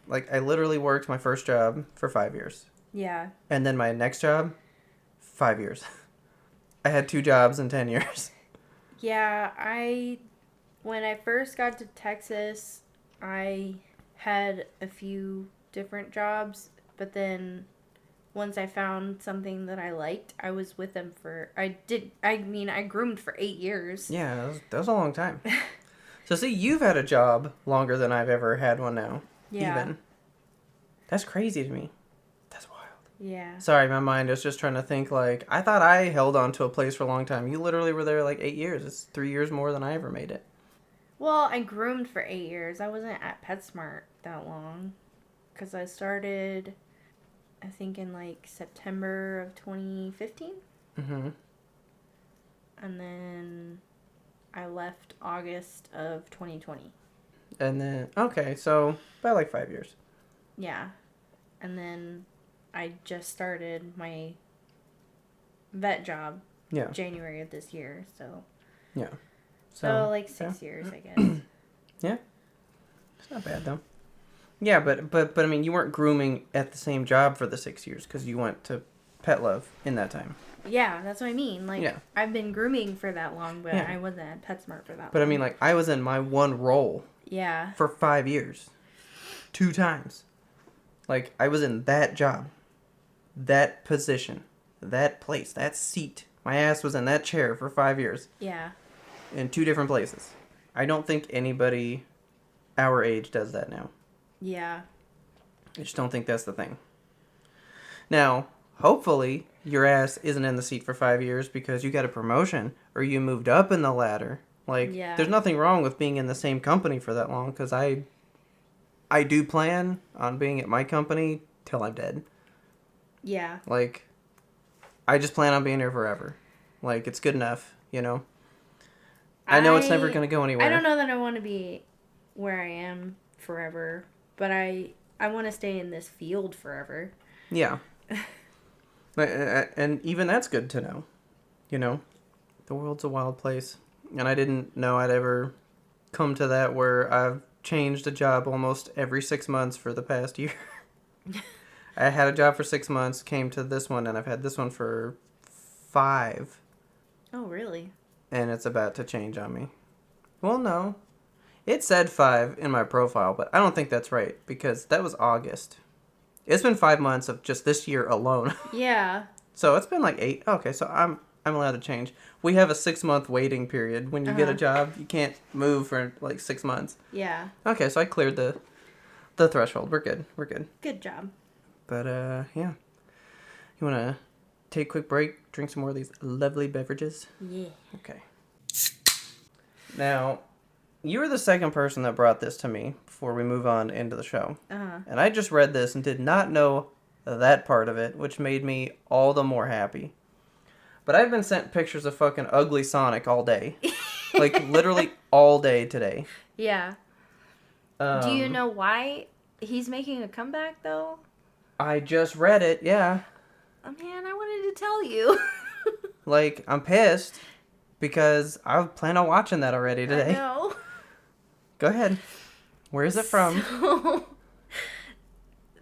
Like, I literally worked my first job for 5 years. Yeah. And then my next job, 5 years. I had 2 jobs in 10 years. Yeah, when I first got to Texas, I had a few different jobs, but then once I found something that I liked, I was with them I groomed for 8 years. Yeah, that was a long time. So see, you've had a job longer than I've ever had one now. Yeah. Even. That's crazy to me. That's wild. Yeah. Sorry, my mind was just trying to think, like, I thought I held on to a place for a long time. You literally were there like 8 years. It's 3 years more than I ever made it. Well, I groomed for 8 years. I wasn't at PetSmart that long. Because I started, I think, in, like, September of 2015. Mm-hmm. And then I left August of 2020. And then, okay, so about like 5 years. Yeah. And then I just started my vet job January of this year, so. Yeah. So like 6 years, I guess. Yeah. It's not bad, though. Yeah, but I mean, you weren't grooming at the same job for the 6 years because you went to Pet Love in that time. Yeah, that's what I mean. Like, I've been grooming for that long, but I wasn't at PetSmart for that long. But I mean, like, I was in my one role. Yeah. For 5 years. 2 times. Like, I was in that job. That position. That place. That seat. My ass was in that chair for 5 years. Yeah. In 2 different places. I don't think anybody our age does that now. Yeah. I just don't think that's the thing. Now, hopefully, your ass isn't in the seat for 5 years because you got a promotion or you moved up in the ladder. Like, there's nothing wrong with being in the same company for that long because I do plan on being at my company till I'm dead. Yeah. Like, I just plan on being here forever. Like, it's good enough, you know? I know it's never going to go anywhere. I don't know that I want to be where I am forever, but I want to stay in this field forever. Yeah. And even that's good to know. You know? The world's a wild place. And I didn't know I'd ever come to that where I've changed a job almost every 6 months for the past year. I had a job for 6 months, came to this one, and I've had this one for 5. Oh, really? And it's about to change on me. Well, no. It said 5 in my profile, but I don't think that's right because that was August. It's been 5 months of just this year alone. Yeah. So it's been like 8. Okay, so I'm allowed to change. We have a 6-month waiting period. When you get a job, you can't move for like 6 months. Yeah. Okay, so I cleared the threshold. We're good. Good job. But yeah. You want to take a quick break, drink some more of these lovely beverages? Yeah. Okay. Now, you were the second person that brought this to me before we move on into the show. Uh-huh. And I just read this and did not know that part of it, which made me all the more happy. But I've been sent pictures of fucking ugly Sonic all day. Like, literally all day today. Yeah. Do you know why he's making a comeback, though? I just read it, yeah. Oh, man, I wanted to tell you. Like, I'm pissed because I plan on watching that already today. I know. Go ahead. Where is it from? So,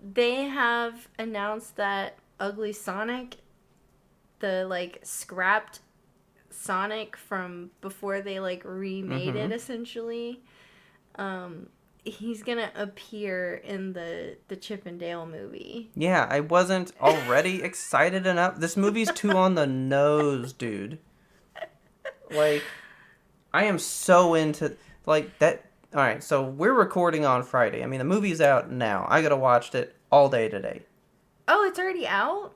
they have announced that Ugly Sonic, the, like, scrapped Sonic from before they, like, remade it, essentially, he's gonna appear in the Chip and Dale movie. Yeah, I wasn't already excited enough. This movie's too on the nose, dude. Like, I am so into, like, that. Alright, so we're recording on Friday. I mean, the movie's out now. I gotta watch it all day today. Oh, it's already out?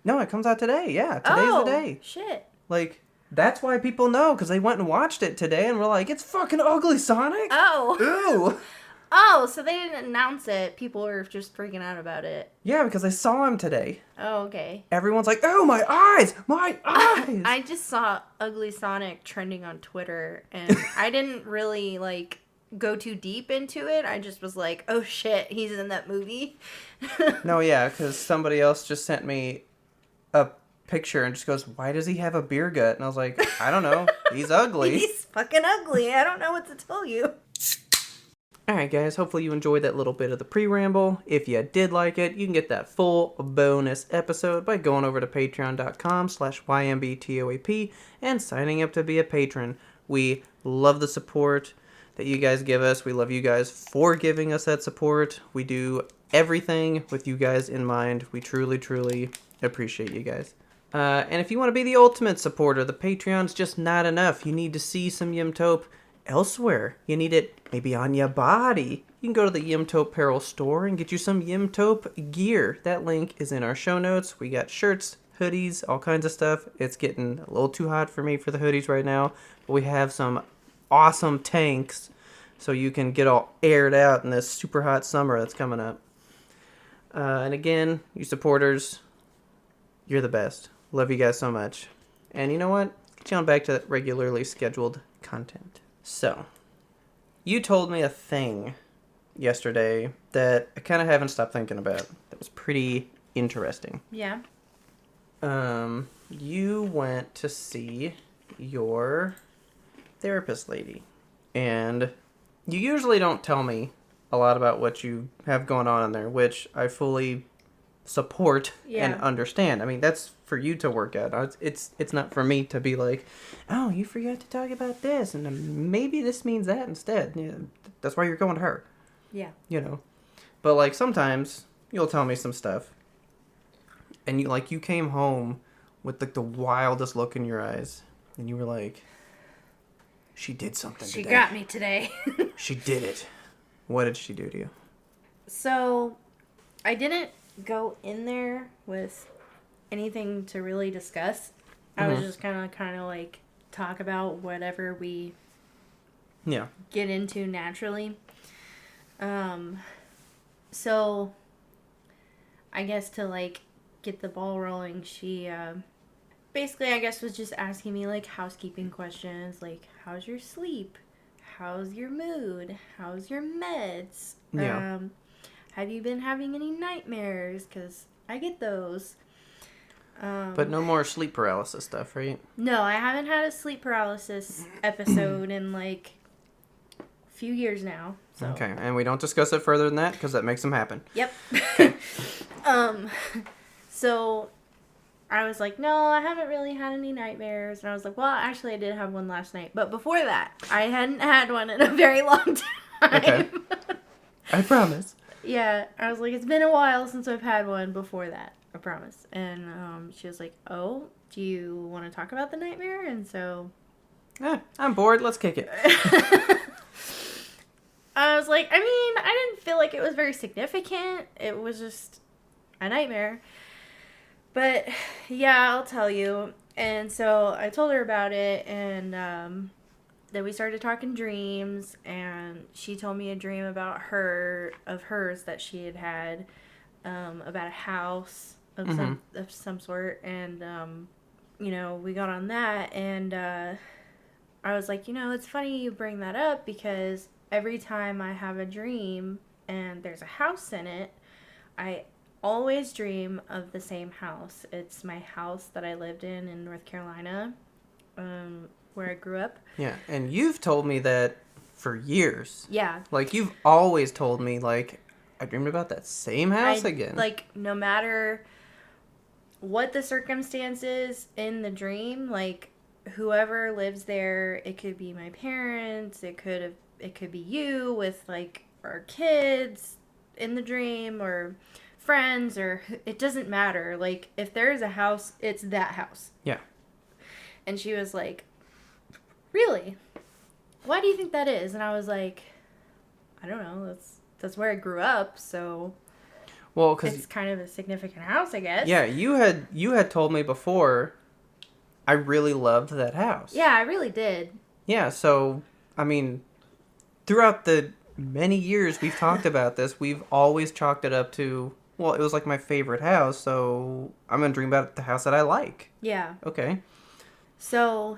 No, it comes out today. Yeah, today's the day. Shit. Like, that's why people know, because they went and watched it today and were like, it's fucking ugly, Sonic! Oh. Ooh! Oh, so they didn't announce it. People were just freaking out about it. Yeah, because I saw him today. Oh, okay. Everyone's like, oh, my eyes! My eyes! I just saw Ugly Sonic trending on Twitter, and I didn't really, like, go too deep into it. I just was like, oh shit, he's in that movie. No, yeah, because somebody else just sent me a picture and just goes, why does he have a beer gut? And I was like, I don't know. He's ugly. He's fucking ugly. I don't know what to tell you. Alright guys, hopefully you enjoyed that little bit of the pre-ramble. If you did like it, you can get that full bonus episode by going over to patreon.com/YMBTOAP and signing up to be a patron. We love the support that you guys give us. We love you guys for giving us that support. We do everything with you guys in mind. We truly, truly appreciate you guys. And if you want to be the ultimate supporter, the Patreon's just not enough. You need to see some Yimtope elsewhere. You need it maybe on your body. You can go to the Yimtope Apparel store and get you some Yimtope gear. That link is in our show notes. We got shirts, hoodies, all kinds of stuff. It's getting a little too hot for me for the hoodies right now, but we have some awesome tanks so you can get all aired out in this super hot summer that's coming up. And again, you supporters, you're the best. Love you guys so much. And you know what? Get you on back to regularly scheduled content. So, you told me a thing yesterday that I kind of haven't stopped thinking about. That was pretty interesting. Yeah. You went to see your therapist lady. And you usually don't tell me a lot about what you have going on in there, which I fully support and understand. I mean, that's for you to work out. It's not for me to be like, oh, you forgot to talk about this, and maybe this means that instead. Yeah, that's why you're going to her. Yeah. You know. But, like, sometimes you'll tell me some stuff, and you came home with, like, the wildest look in your eyes, and you were like, she did something today. She got me today. She did it. What did she do to you? So, I didn't go in there with anything to really discuss. I was just kind of like talk about whatever we get into naturally. So I guess to like get the ball rolling, she basically I guess was just asking me like housekeeping questions, like how's your sleep? How's your mood? How's your meds? Yeah. Have you been having any nightmares? Because I get those. But no more sleep paralysis stuff, right? No, I haven't had a sleep paralysis episode in like a few years now. So. Okay, and we don't discuss it further than that because that makes them happen. Yep. So I was like, no, I haven't really had any nightmares. And I was like, well, actually I did have one last night. But before that, I hadn't had one in a very long time. Okay. I promise. Yeah, I was like, it's been a while since I've had one before that. I promise. And she was like, oh, do you want to talk about the nightmare? And so... I'm bored. Let's kick it. I was like, I mean, I didn't feel like it was very significant. It was just a nightmare. But yeah, I'll tell you. And so I told her about it, and then we started talking dreams, and she told me a dream about hers that she had had, about a house of Mm-hmm. some sort, and we got on that, and I was like, it's funny you bring that up because every time I have a dream and there's a house in it, I always dream of the same house. It's my house that I lived in North Carolina, where I grew up. Yeah, and you've told me that for years. Yeah. Like, you've always told me, like, I dreamed about that same house again. Like, no matter what the circumstances in the dream, like, whoever lives there, it could be my parents, it could be you with, like, our kids in the dream, or friends, or it doesn't matter. Like, if there is a house, it's that house. Yeah. And she was like, really? Why do you think that is? And I was like, I don't know. That's where I grew up, so Well, because it's kind of a significant house, I guess. yeah, you had told me before. I really loved that house. Yeah, I really did. Yeah. So I mean, throughout the many years we've talked about this, we've always chalked it up to, well, it was like my favorite house, so I'm gonna dream about the house that I like. Yeah. Okay. So,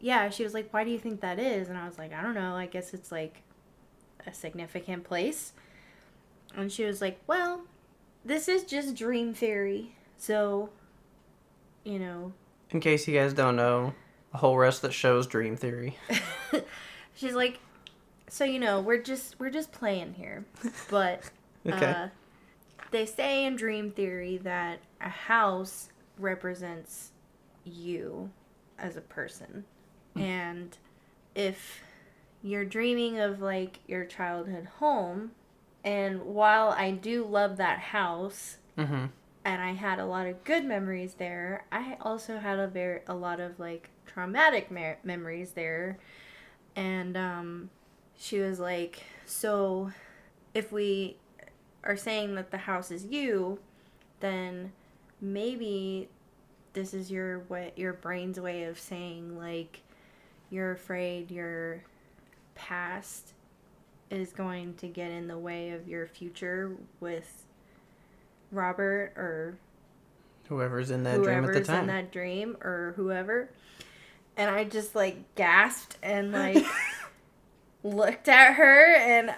yeah, she was like, why do you think that is? And I was like, I don't know. I guess it's like a significant place. And she was like, well, this is just dream theory. So, In case you guys don't know, the whole rest of the show's dream theory. she's like, so, we're just playing here. But Okay. they say in dream theory that a house represents you as a person. And if you're dreaming of, like, your childhood home, and while I do love that house, Mm-hmm. and I had a lot of good memories there, I also had a lot of, like, traumatic memories there. And she was like, so if we are saying that the house is you, then maybe this is your brain's way of saying, like, you're afraid your past is going to get in the way of your future with Robert, or Whoever's in that dream at the whoever's in time. that dream, or whoever. And I just, like, gasped and, like, looked at her, and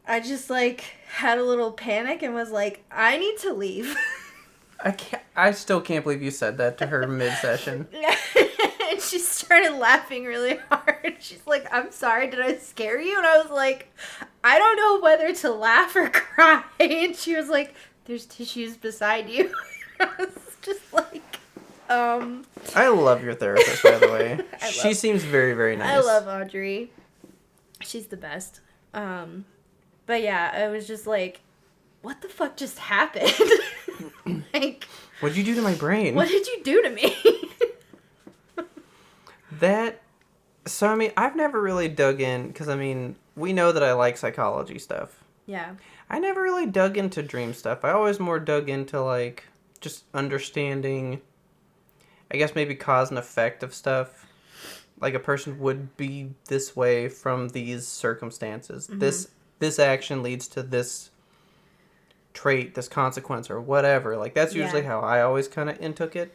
I just, like, had a little panic and was like, I need to leave. I still can't believe you said that to her mid-session. And she started laughing really hard. She's like, I'm sorry, did I scare you? And I was like, I don't know whether to laugh or cry. And she was like, there's tissues beside you. I was just like, I love your therapist, by the way. She seems very, very nice. I love Audrey. She's the best. But yeah, I was just like, what the fuck just happened? Like, What'd you do to my brain? what did you do to me? So, I mean, I've never really dug in, because, I mean, we know that I like psychology stuff. Yeah. I never really dug into dream stuff. I always more dug into, like, just understanding, I guess maybe cause and effect of stuff. Like, a person would be this way from these circumstances. Mm-hmm. This action leads to this trait, this consequence, or whatever. Like, that's usually how I always kind of intook it.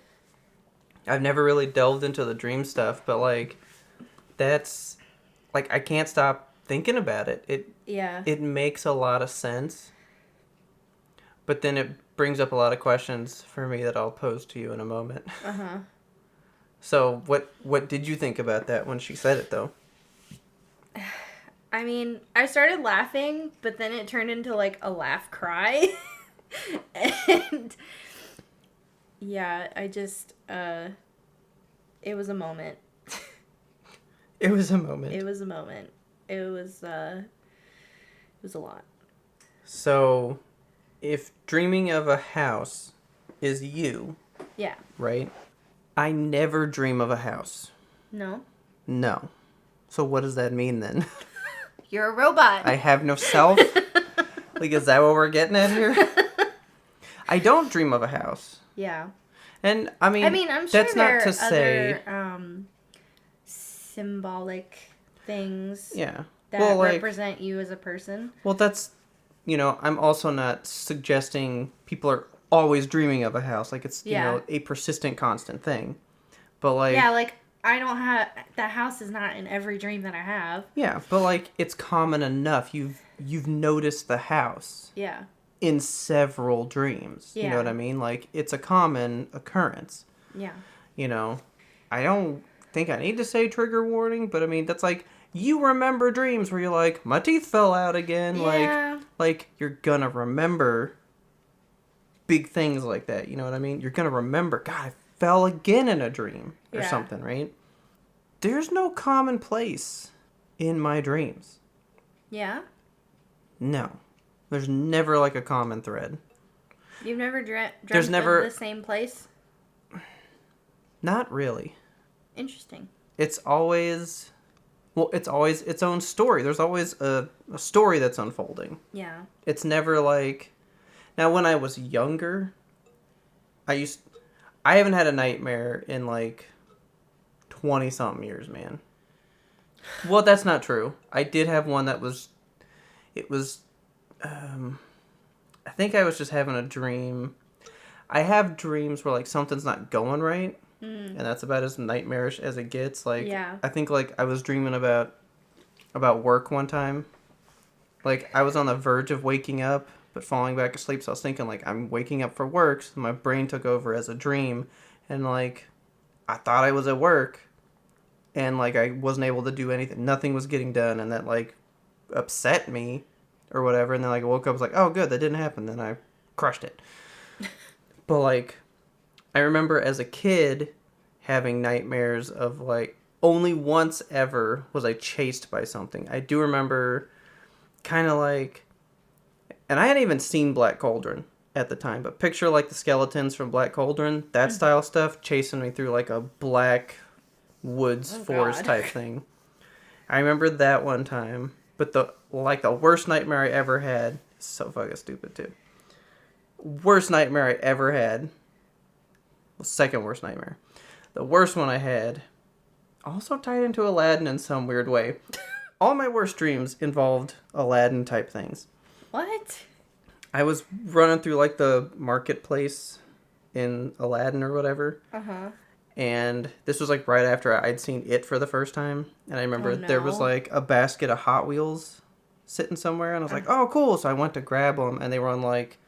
I've never really delved into the dream stuff, but, like, that's, like, I can't stop thinking about it. It makes a lot of sense, but then it brings up a lot of questions for me that I'll pose to you in a moment. Uh-huh. So, what did you think about that when she said it, though? I mean, I started laughing, but then it turned into, like, a laugh cry. And yeah, I just, it was a moment. It was a moment. It was a moment. It was a lot. So, if dreaming of a house is you, Yeah. right? I never dream of a house. No? No. So what does that mean then? You're a robot. I have no self? Like, is that what we're getting at here? I don't dream of a house. Yeah. And I mean, I'm sure that's there not to are say other symbolic things yeah. that Well, like, represent you as a person. well, that's, I'm also not suggesting people are always dreaming of a house. Like, it's, Yeah. a persistent, constant thing. But, like... Yeah, like, I don't have... That house is not in every dream that I have. Yeah, but, like, it's common enough. You've noticed the house. Yeah. In several dreams. Yeah. You know what I mean? Like, it's a common occurrence. Yeah. I don't think I need to say trigger warning, but I mean, that's like, you remember dreams where you're like, my teeth fell out again. Yeah. Like, you're gonna remember big things like that. You know what I mean? You're gonna remember, God, I fell again in a dream or something, right? There's no commonplace in my dreams. Yeah? No. There's never, like, a common thread. You've never dreamt There's never... of the same place? Not really. Interesting. It's always... Well, it's always its own story. There's always a story that's unfolding. Yeah. It's never like... Now, when I was younger, I haven't had a nightmare in, like, 20-something years, man. Well, that's not true. I did have one that was... It was... I think I was just having a dream. I have dreams where, like, something's not going right. And that's about as nightmarish as it gets. Like, yeah. I think, like, I was dreaming about work one time. Like, I was on the verge of waking up, but falling back asleep. So I was thinking, like, I'm waking up for work. So my brain took over as a dream. And, like, I thought I was at work. And, like, I wasn't able to do anything. Nothing was getting done. And that, like, upset me or whatever. And then, like, I woke up, I was like, oh, good, that didn't happen. Then I crushed it. But, like, I remember as a kid having nightmares of, like, only once ever was I chased by something. I do remember kind of like, and I hadn't even seen Black Cauldron at the time, but picture, like, the skeletons from Black Cauldron, that style stuff, chasing me through, like, a black woods forest type thing. I remember that one time, but the worst nightmare I ever had, so fucking stupid too. Worst nightmare I ever had, well, second worst nightmare. The worst one I had, also tied into Aladdin in some weird way. All my worst dreams involved Aladdin type things. What? I was running through, like, the marketplace in Aladdin or whatever. Uh-huh. And this was, like, right after I'd seen it for the first time. And I remember there was, like, a basket of Hot Wheels sitting somewhere. And I was like, oh, cool. So I went to grab them. And they were on, like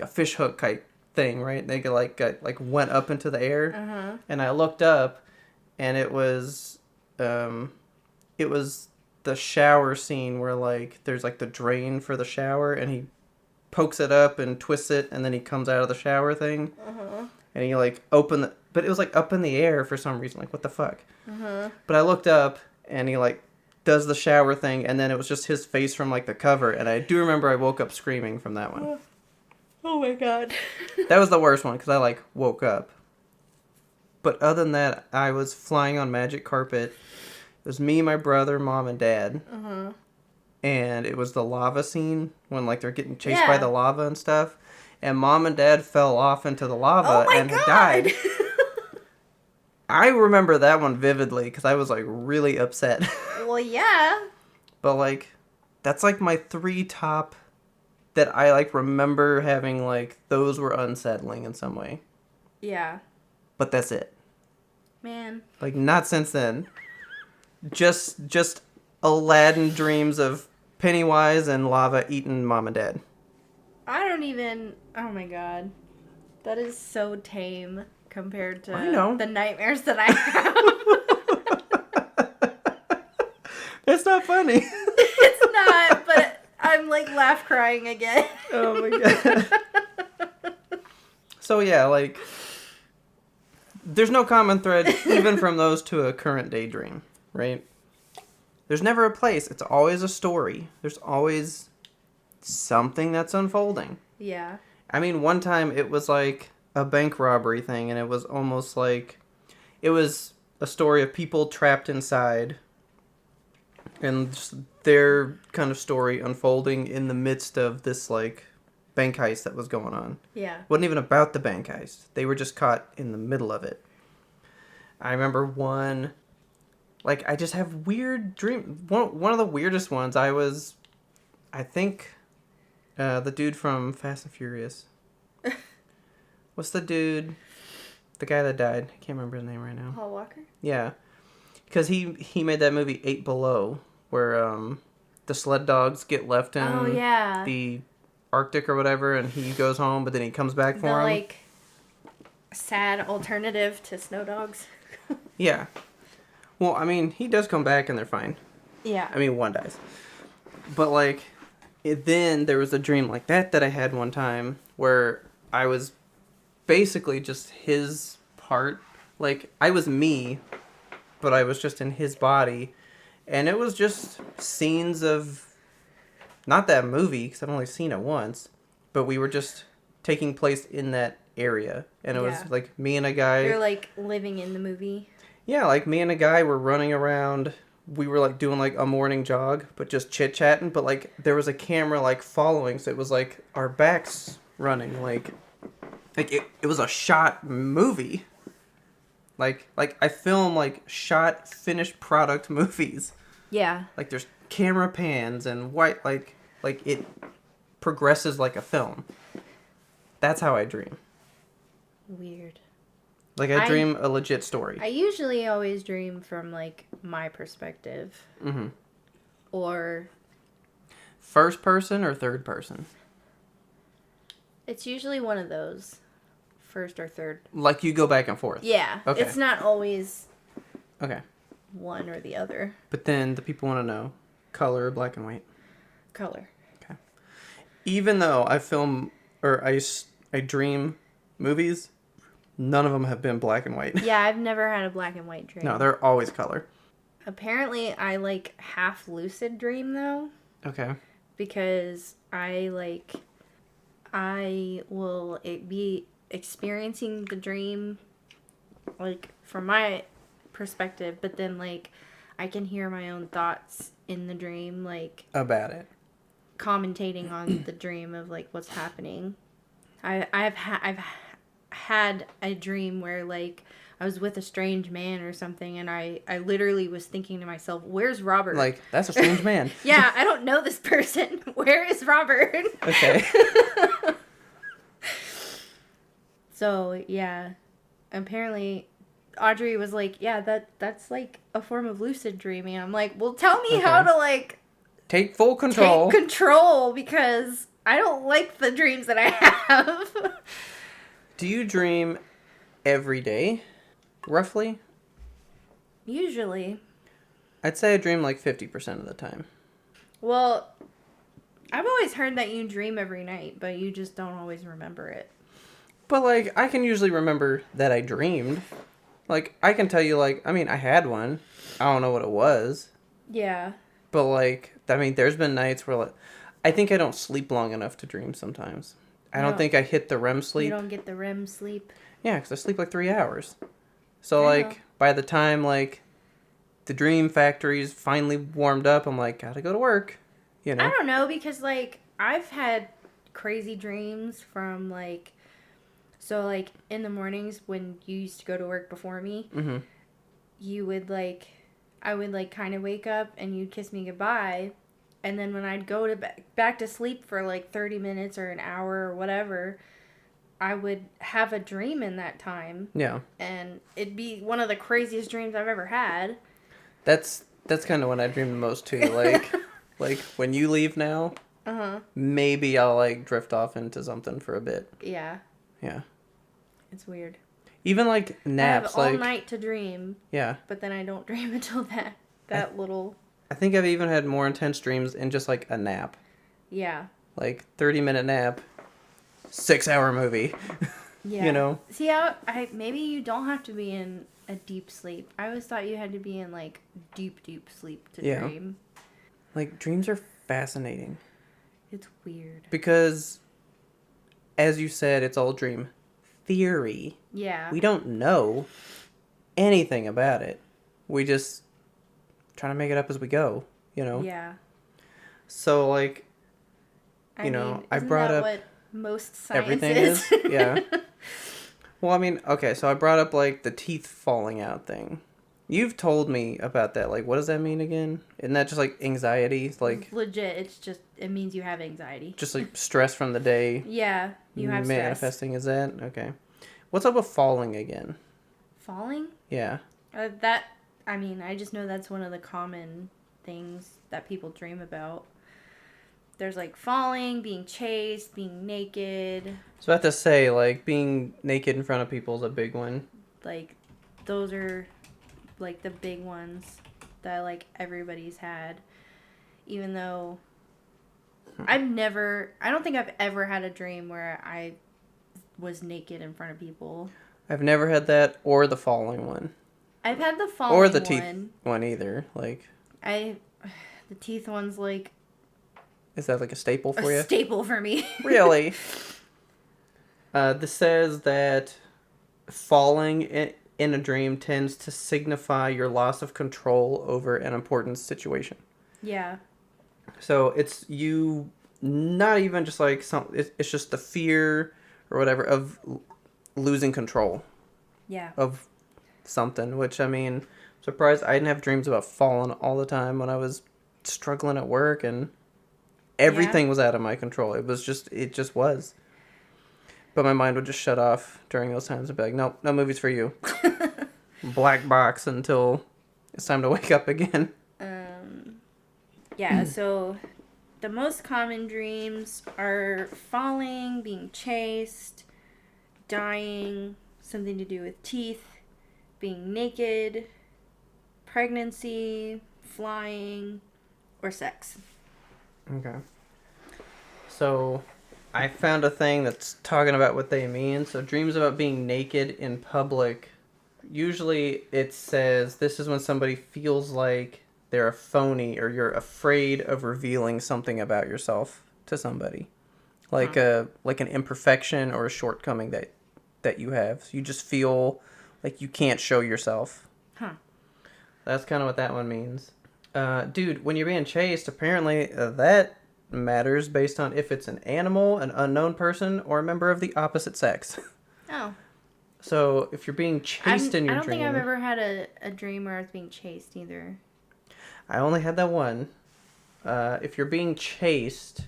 a fish hook type thing, right? They went up into the air. Uh-huh. And I looked up. And it was the shower scene where, like, there's, like, the drain for the shower. And he pokes it up and twists it. And then he comes out of the shower thing. Uh-huh. And he, like, but it was, like, up in the air for some reason. Like, what the fuck? Uh-huh. But I looked up, and he, like, does the shower thing, and then it was just his face from, like, the cover. And I do remember I woke up screaming from that one. Oh, my God. That was the worst one, because I, like, woke up. But other than that, I was flying on magic carpet. It was me, my brother, mom, and dad. Uh-huh. And it was the lava scene, when, like, they're getting chased by the lava and stuff. And mom and dad fell off into the lava and died. I remember that one vividly because I was, like, really upset. Well, yeah. But, like, that's, like, my 3 top that I, like, remember having, like, those were unsettling in some way. Yeah. But that's it. Man. Like, not since then. Just Aladdin dreams of Pennywise and lava eating mom and dad. I don't even... Oh, my God. That is so tame compared to the nightmares that I have. That's not funny. It's not, but I'm, like, laugh crying again. Oh, my God. So, yeah, like, there's no common thread even from those to a current daydream, right? There's never a place. It's always a story. There's always something that's unfolding. Yeah. I mean, one time it was like a bank robbery thing, and it was almost like it was a story of people trapped inside and just their kind of story unfolding in the midst of this, like, bank heist that was going on. Yeah. It wasn't even about the bank heist. They were just caught in the middle of it. I remember one, like, I just have weird dream. One of the weirdest ones, I think, the dude from Fast and Furious. What's the dude, the guy that died? I can't remember his name right now. Paul Walker? Yeah. Because he made that movie 8 Below, where the sled dogs get left in the Arctic or whatever, and he goes home, but then he comes back for them. Like, sad alternative to snow dogs. Yeah. Well, I mean, he does come back and they're fine. Yeah. I mean, one dies. But, like, then there was a dream like that I had one time where I was basically just his part. Like, I was me, but I was just in his body. And it was just scenes of, not that movie, because I've only seen it once, but we were just taking place in that area. And it was, like, me and a guy. You're, like, living in the movie. Yeah, like, me and a guy were running around. We were, like, doing, like, a morning jog, but just chit-chatting. But, like, there was a camera, like, following, so it was, like, our backs running, like it was a shot movie. Like I film, like, shot, finished product movies. Yeah. Like, there's camera pans and white, like it progresses like a film. That's how I dream. Weird. Like, I dream a legit story. I usually always dream from, like, my perspective. Mm-hmm. Or... First person or third person? It's usually one of those. First or third. Like, you go back and forth? Yeah. Okay. It's not always... Okay. One or the other. But then the people want to know, color or black and white? Color. Okay. Even though I film, or I dream movies, none of them have been black and white. Yeah, I've never had a black and white dream. No, they're always color. Apparently, I, like, half lucid dream, though. Okay. Because I will be experiencing the dream, like, from my perspective, but then, like, I can hear my own thoughts in the dream, like... About it. Commentating on the dream of, like, what's happening. I've had a dream where, like, I was with a strange man or something, and I literally was thinking to myself, where's Robert? Like, that's a strange man. Yeah, I don't know this person. Where is Robert? Okay. So, yeah. Apparently, Audrey was like, yeah, that's, like, a form of lucid dreaming. I'm like, well, tell me how to, like... Take full control. Take control, because I don't like the dreams that I have. Do you dream every day, roughly? Usually. I'd say I dream like 50% of the time. Well, I've always heard that you dream every night, but you just don't always remember it. But, like, I can usually remember that I dreamed. Like, I can tell you, like, I mean, I had one. I don't know what it was. Yeah. But, like, I mean, there's been nights where, like, I think I don't sleep long enough to dream sometimes. I don't think I hit the REM sleep. You don't get the REM sleep? Yeah, because I sleep like 3 hours. So, like, by the time, like, the dream factory's finally warmed up, I'm like, gotta go to work, you know? I don't know, because, like, I've had crazy dreams from, like... So, like, in the mornings when you used to go to work before me, mm-hmm. you would, like... I would, like, kind of wake up and you'd kiss me goodbye. And then when I'd go to back to sleep for, like, 30 minutes or an hour or whatever, I would have a dream in that time. Yeah. And it'd be one of the craziest dreams I've ever had. That's kind of when I dream the most, too. Like, like, when you leave now, maybe I'll, like, drift off into something for a bit. Yeah. Yeah. It's weird. Even, like, naps, I have all like... night to dream. Yeah. But then I don't dream until that little... I think I've even had more intense dreams in just, like, a nap. Yeah. Like, 30-minute nap, 6-hour movie. Yeah. You know? See, maybe you don't have to be in a deep sleep. I always thought you had to be in, like, deep sleep to dream. Like, dreams are fascinating. It's weird. Because, as you said, it's all dream theory. Yeah. We don't know anything about it. We just try to make it up as we go, you know? Yeah. So, like, I know, mean, I brought up... what most science everything is. Yeah. Well, I mean, okay, so I brought up, like, the teeth falling out thing. You've told me about that. Like, what does that mean again? Isn't that just, like, anxiety? Like, Legit, it means you have anxiety. just, like, stress from the day Yeah, you have stress. manifesting, is that? Okay. What's up with falling again? Falling? Yeah. I just know that's one of the common things that people dream about. There's, like, falling, being chased, being naked. So I have to say, like, being naked in front of people is a big one. Like, those are, like, the big ones that, like, everybody's had. Even though I don't think I've ever had a dream where I was naked in front of people. I've never had that or the falling one. I've had the falling or the one. teeth one either. Like, the teeth one's like is that like a staple for you? A staple for me. Really? This says that falling in a dream tends to signify your loss of control over an important situation. Yeah. So it's you, not even just like it's just the fear or whatever of losing control. Yeah. Of something, which, I mean, surprised I didn't have dreams about falling all the time when I was struggling at work, and everything was out of my control. It just was. But my mind would just shut off during those times and be like, nope, no movies for you. Black box until it's time to wake up again. Yeah, so the most common dreams are falling, being chased, dying, something to do with teeth, being naked, pregnancy, flying, or sex. Okay. So I found a thing that's talking about what they mean. So dreams about being naked in public, usually it says this is when somebody feels like they're a phony or you're afraid of revealing something about yourself to somebody. Like like an imperfection or a shortcoming that you have. So you just feel like you can't show yourself. Huh. That's kind of what that one means. Dude, when you're being chased, apparently that matters based on if it's an animal, an unknown person, or a member of the opposite sex. Oh. So if you're being chased in your dream... I don't think I've ever had a dream where I was being chased either. I only had that one. If you're being chased,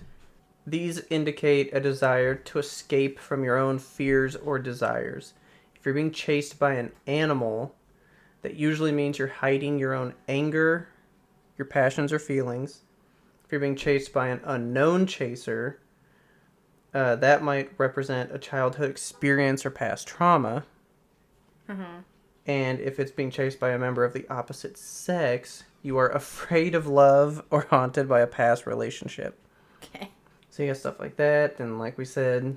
these indicate a desire to escape from your own fears or desires. If you're being chased by an animal, that usually means you're hiding your own anger, your passions or feelings. If you're being chased by an unknown chaser, that might represent a childhood experience or past trauma. And if it's being chased by a member of the opposite sex, you are afraid of love or haunted by a past relationship. Okay. So you got stuff like that, and like we said,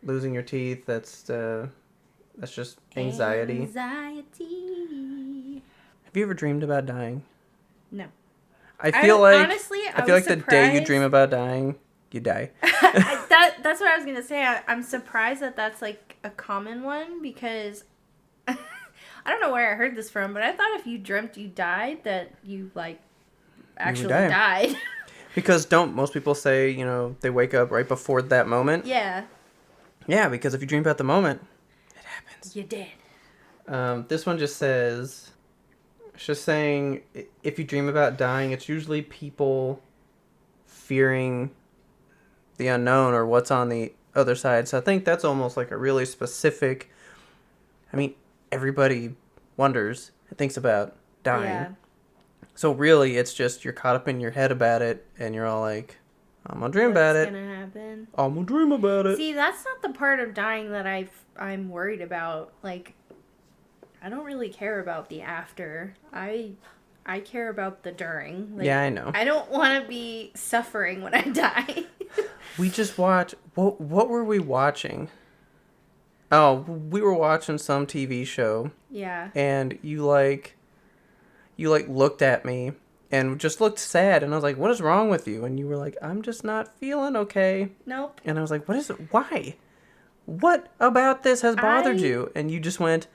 losing your teeth, that's just anxiety. Anxiety. Have you ever dreamed about dying? No. I feel like the day you dream about dying, you die. That's what I was gonna say. I'm surprised that's like a common one, because I don't know where I heard this from, but I thought if you dreamt you died, that you like actually died. Because don't most people say, they wake up right before that moment? Yeah. Yeah, because if you dream about the moment, it happens. You're dead. This one just says, it's just saying, if you dream about dying, it's usually people fearing the unknown or what's on the other side. So I think that's almost like a really specific, everybody wonders and thinks about dying. Yeah. So really, it's just you're caught up in your head about it, and you're all like, I'm gonna dream about it. What's gonna happen? I'm gonna dream about it. See, that's not the part of dying that I'm worried about. Like, I don't really care about the after. I care about the during. Like, yeah, I know. I don't want to be suffering when I die. We just watched... What were we watching? Oh, we were watching some TV show. Yeah. And you looked at me and just looked sad. And I was like, what is wrong with you? And you were like, I'm just not feeling okay. Nope. And I was like, what is it? Why? What about this has bothered you? And you just went,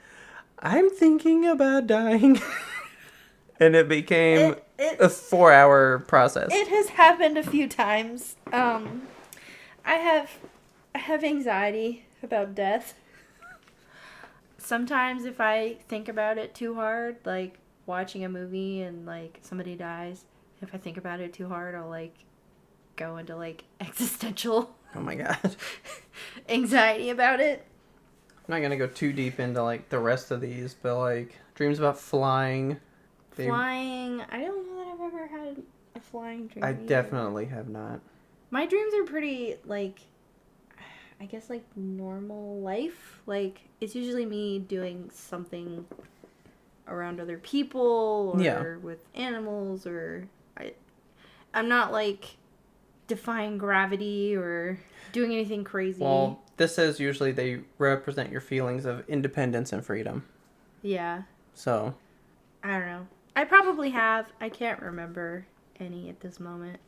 I'm thinking about dying. And it became a 4-hour process. It has happened a few times. I have I have anxiety about death. Sometimes if I think about it too hard, like watching a movie and like somebody dies, if I think about it too hard, I'll like go into like existential Oh my god. anxiety about it. I'm not gonna go too deep into like the rest of these, but like dreams about flying. Flying, I don't know that I've ever had a flying dream. I either. definitely have not. My dreams are pretty like, I guess like normal life. Like it's usually me doing something around other people or with animals, or I'm not like defying gravity or doing anything crazy. Well, this says usually they represent your feelings of independence and freedom. Yeah. So. I don't know. I probably have. I can't remember any at this moment.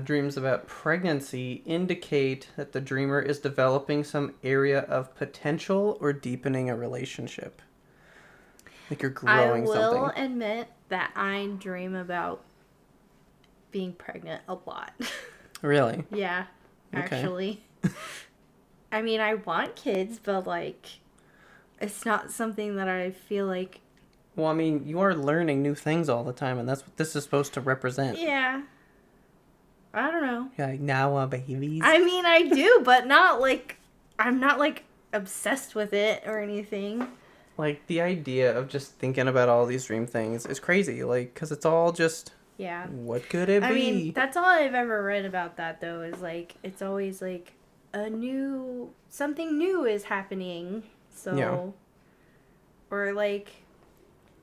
Dreams about pregnancy indicate that the dreamer is developing some area of potential or deepening a relationship. Like you're growing something. I will admit that I dream about being pregnant a lot. Really? Yeah, actually. Okay. I mean, I want kids, but like, it's not something that I feel like. Well, I mean, you are learning new things all the time, and that's what this is supposed to represent. Yeah. I don't know. You're like, now babies? I mean, I do, but not like, I'm not like obsessed with it or anything. Like, the idea of just thinking about all these dream things is crazy, like, because it's all just... Yeah. What could it be? I mean, that's all I've ever read about that, though, is like, it's always like something new is happening. So, yeah. Or like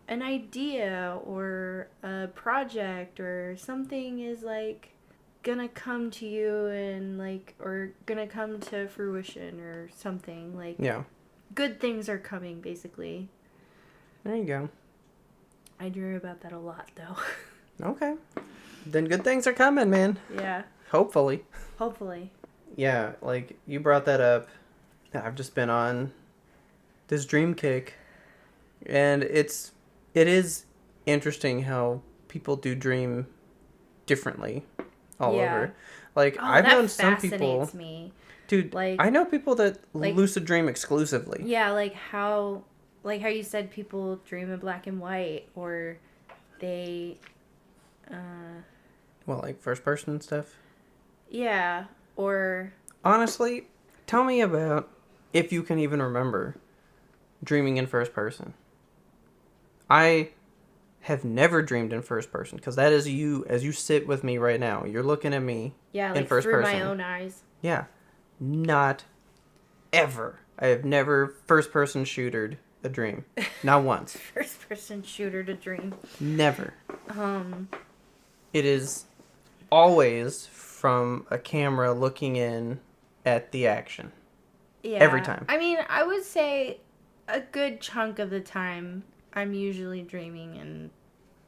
an idea or a project or something is like gonna come to you and like, or gonna come to fruition or something. Like, yeah. Good things are coming, basically. There you go. I dream about that a lot, though. Okay. Then good things are coming, man. Yeah. Hopefully. Yeah, like, you brought that up. I've just been on this dream kick. And it is interesting how people do dream differently all over. Like, I've known some people... That fascinates me. Dude, like, I know people that lucid dream exclusively. Yeah, like how you said people dream in black and white, or they... Well, like first person stuff? Yeah, or... Honestly, tell me about, if you can even remember, dreaming in first person. I have never dreamed in first person, because that is you, as you sit with me right now. You're looking at me in first through person. My own eyes. Yeah. Not ever. I have never first person shootered a dream. Not once. First person shootered a dream. Never. It is always from a camera looking in at the action. Yeah. Every time. I mean, I would say a good chunk of the time I'm usually dreaming in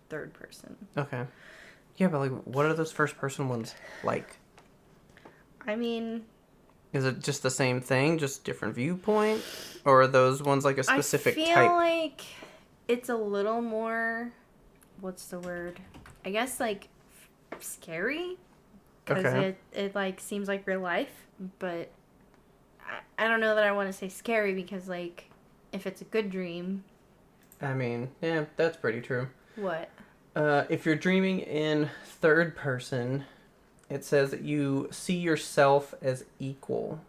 third person. Okay. Yeah, but like, what are those first person ones like? I mean... Is it just the same thing, just different viewpoint? Or are those ones like a specific type? I feel like it's a little more, what's the word? I guess like scary. Because it like seems like real life. But I don't know that I want to say scary, because like if it's a good dream. I mean, yeah, that's pretty true. What? If you're dreaming in third person... It says that you see yourself as equal.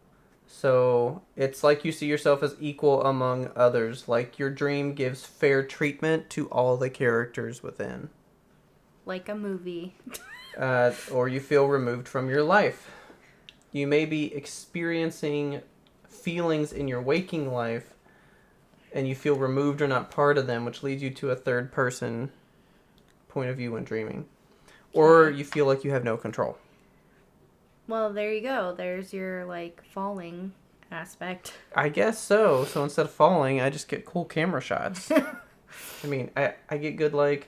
So it's like you see yourself as equal among others. Like your dream gives fair treatment to all the characters within. Like a movie. Or you feel removed from your life. You may be experiencing feelings in your waking life, and you feel removed or not part of them, which leads you to a third person point of view when dreaming. Or you feel like you have no control. Well, there you go. There's your, like, falling aspect. I guess so. So instead of falling, I just get cool camera shots. I mean, I get good, like,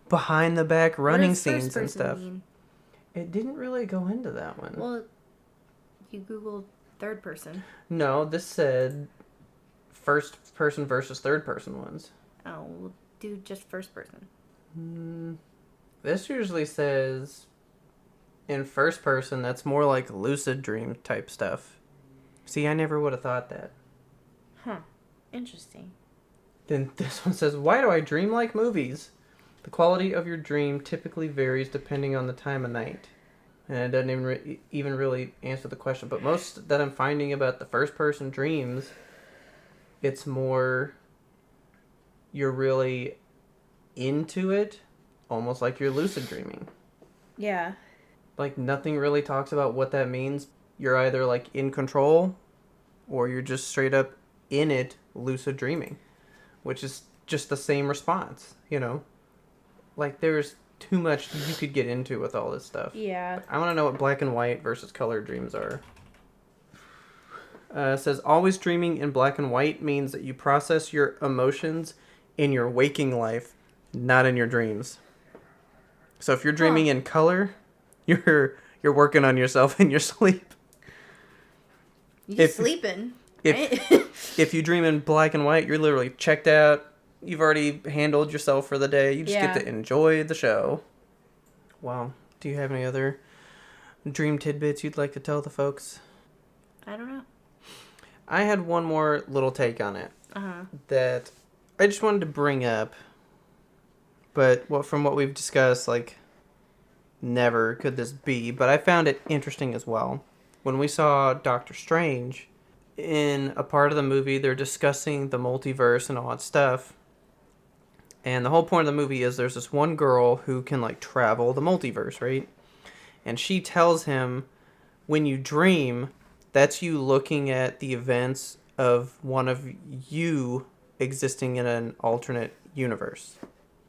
behind the back running scenes and stuff. Mean? It didn't really go into that one. Well, you Googled third person. No, this said first person versus third person ones. Oh, we'll do just first person. This usually says... In first person, that's more like lucid dream type stuff. See, I never would have thought that. Huh. Interesting. Then this one says, why do I dream like movies? The quality of your dream typically varies depending on the time of night. And it doesn't even really answer the question. But most that I'm finding about the first person dreams, it's more you're really into it, almost like you're lucid dreaming. Yeah. Like nothing really talks about what that means. You're either like in control or you're just straight up in it lucid dreaming, which is just the same response, you know? Like there's too much you could get into with all this stuff. Yeah. I want to know what black and white versus color dreams are. It says always dreaming in black and white means that you process your emotions in your waking life, not in your dreams. So if you're dreaming in color, you're working on yourself in your sleep. You're sleeping. If you dream in black and white, you're literally checked out. You've already handled yourself for the day. You just get to enjoy the show. Wow. Do you have any other dream tidbits you'd like to tell the folks? I don't know. I had one more little take on it that I just wanted to bring up. But from what we've discussed, like, never could this be. But I found it interesting as well. When we saw Doctor Strange, in a part of the movie, they're discussing the multiverse and all that stuff. And the whole point of the movie is there's this one girl who can, like, travel the multiverse, right? And she tells him, when you dream, that's you looking at the events of one of you existing in an alternate universe.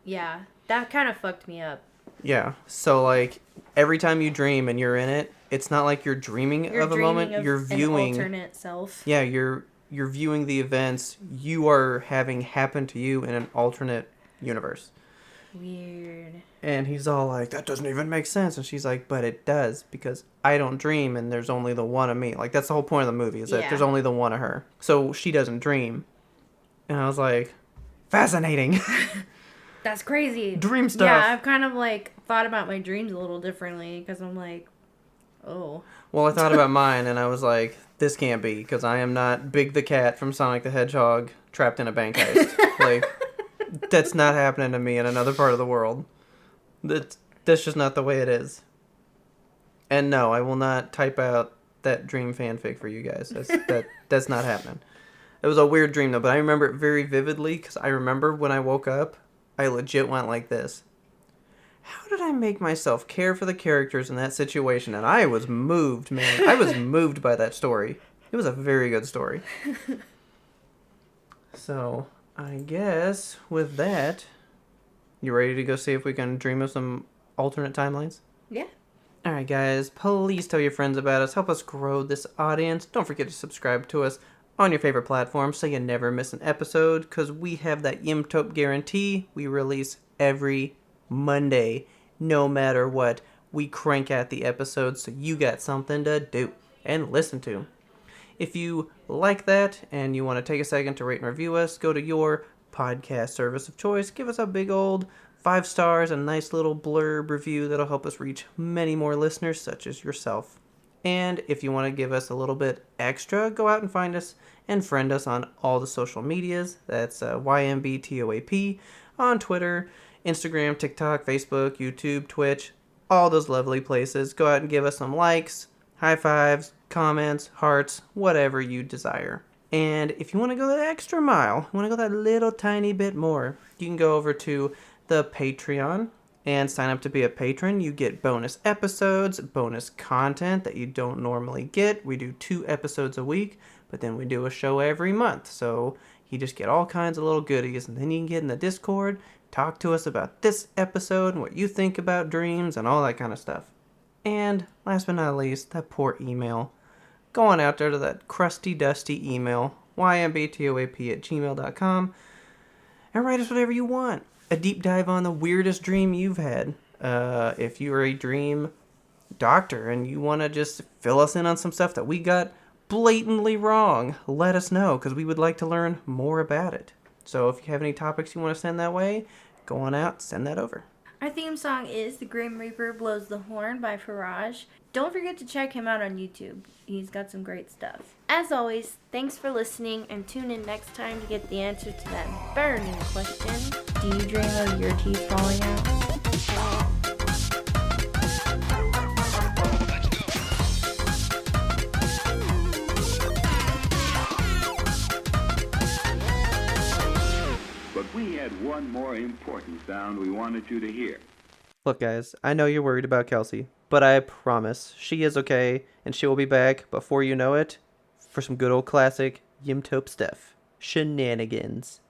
Yeah, that kind of fucked me up. Yeah, so, like, every time you dream and you're in it, it's not like you're dreaming of a moment. You're viewing an alternate self. Yeah, you're viewing the events you are having happen to you in an alternate universe. Weird. And he's all like, that doesn't even make sense. And she's like, but it does, because I don't dream and there's only the one of me. Like, that's the whole point of the movie, is that there's only the one of her. So she doesn't dream. And I was like, fascinating. That's crazy. Dream stuff. Yeah, I've kind of, like, thought about my dreams a little differently, because I'm like, oh. Well, I thought about mine, and I was like, this can't be, because I am not Big the Cat from Sonic the Hedgehog trapped in a bank heist. Like, that's not happening to me in another part of the world. That's just not the way it is. And no, I will not type out that dream fanfic for you guys. That's not happening. It was a weird dream, though, but I remember it very vividly, because I remember when I woke up, I legit went like this. How did I make myself care for the characters in that situation? And I was moved, man. I was moved by that story. It was a very good story. So, I guess with that, you ready to go see if we can dream of some alternate timelines? Yeah. Alright, guys. Please tell your friends about us. Help us grow this audience. Don't forget to subscribe to us on your favorite platform so you never miss an episode, because we have that Yimtope guarantee. We release every Monday, no matter what. We crank out the episodes so you got something to do and listen to. If you like that and you want to take a second to rate and review us, go to your podcast service of choice. Give us a big old 5 stars, a nice little blurb review that'll help us reach many more listeners such as yourself. And if you want to give us a little bit extra, go out and find us and friend us on all the social medias. That's YMBTOAP on Twitter, Instagram, TikTok, Facebook, YouTube, Twitch, all those lovely places. Go out and give us some likes, high fives, comments, hearts, whatever you desire. And if you want to go that extra mile, want to go that little tiny bit more, you can go over to the Patreon and sign up to be a patron. You get bonus episodes, bonus content that you don't normally get. We do 2 episodes a week, but then we do a show every month. So you just get all kinds of little goodies, and then you can get in the Discord, talk to us about this episode and what you think about dreams and all that kind of stuff. And last but not least, that poor email. Go on out there to that crusty, dusty email, ymbtoap@gmail.com, and write us whatever you want. A deep dive on the weirdest dream you've had. If you're a dream doctor and you want to just fill us in on some stuff that we got blatantly wrong, let us know, because we would like to learn more about it. So if you have any topics you want to send that way, go on out, send that over. Our theme song is The Grim Reaper Blows the Horn by Faraj. Don't forget to check him out on YouTube. He's got some great stuff. As always, thanks for listening, and tune in next time to get the answer to that burning question. Do you dream of your teeth falling out? But we had one more important sound we wanted you to hear. Look, guys, I know you're worried about Kelsey, but I promise she is okay, and she will be back before you know it for some good old classic Yimtope stuff. Shenanigans.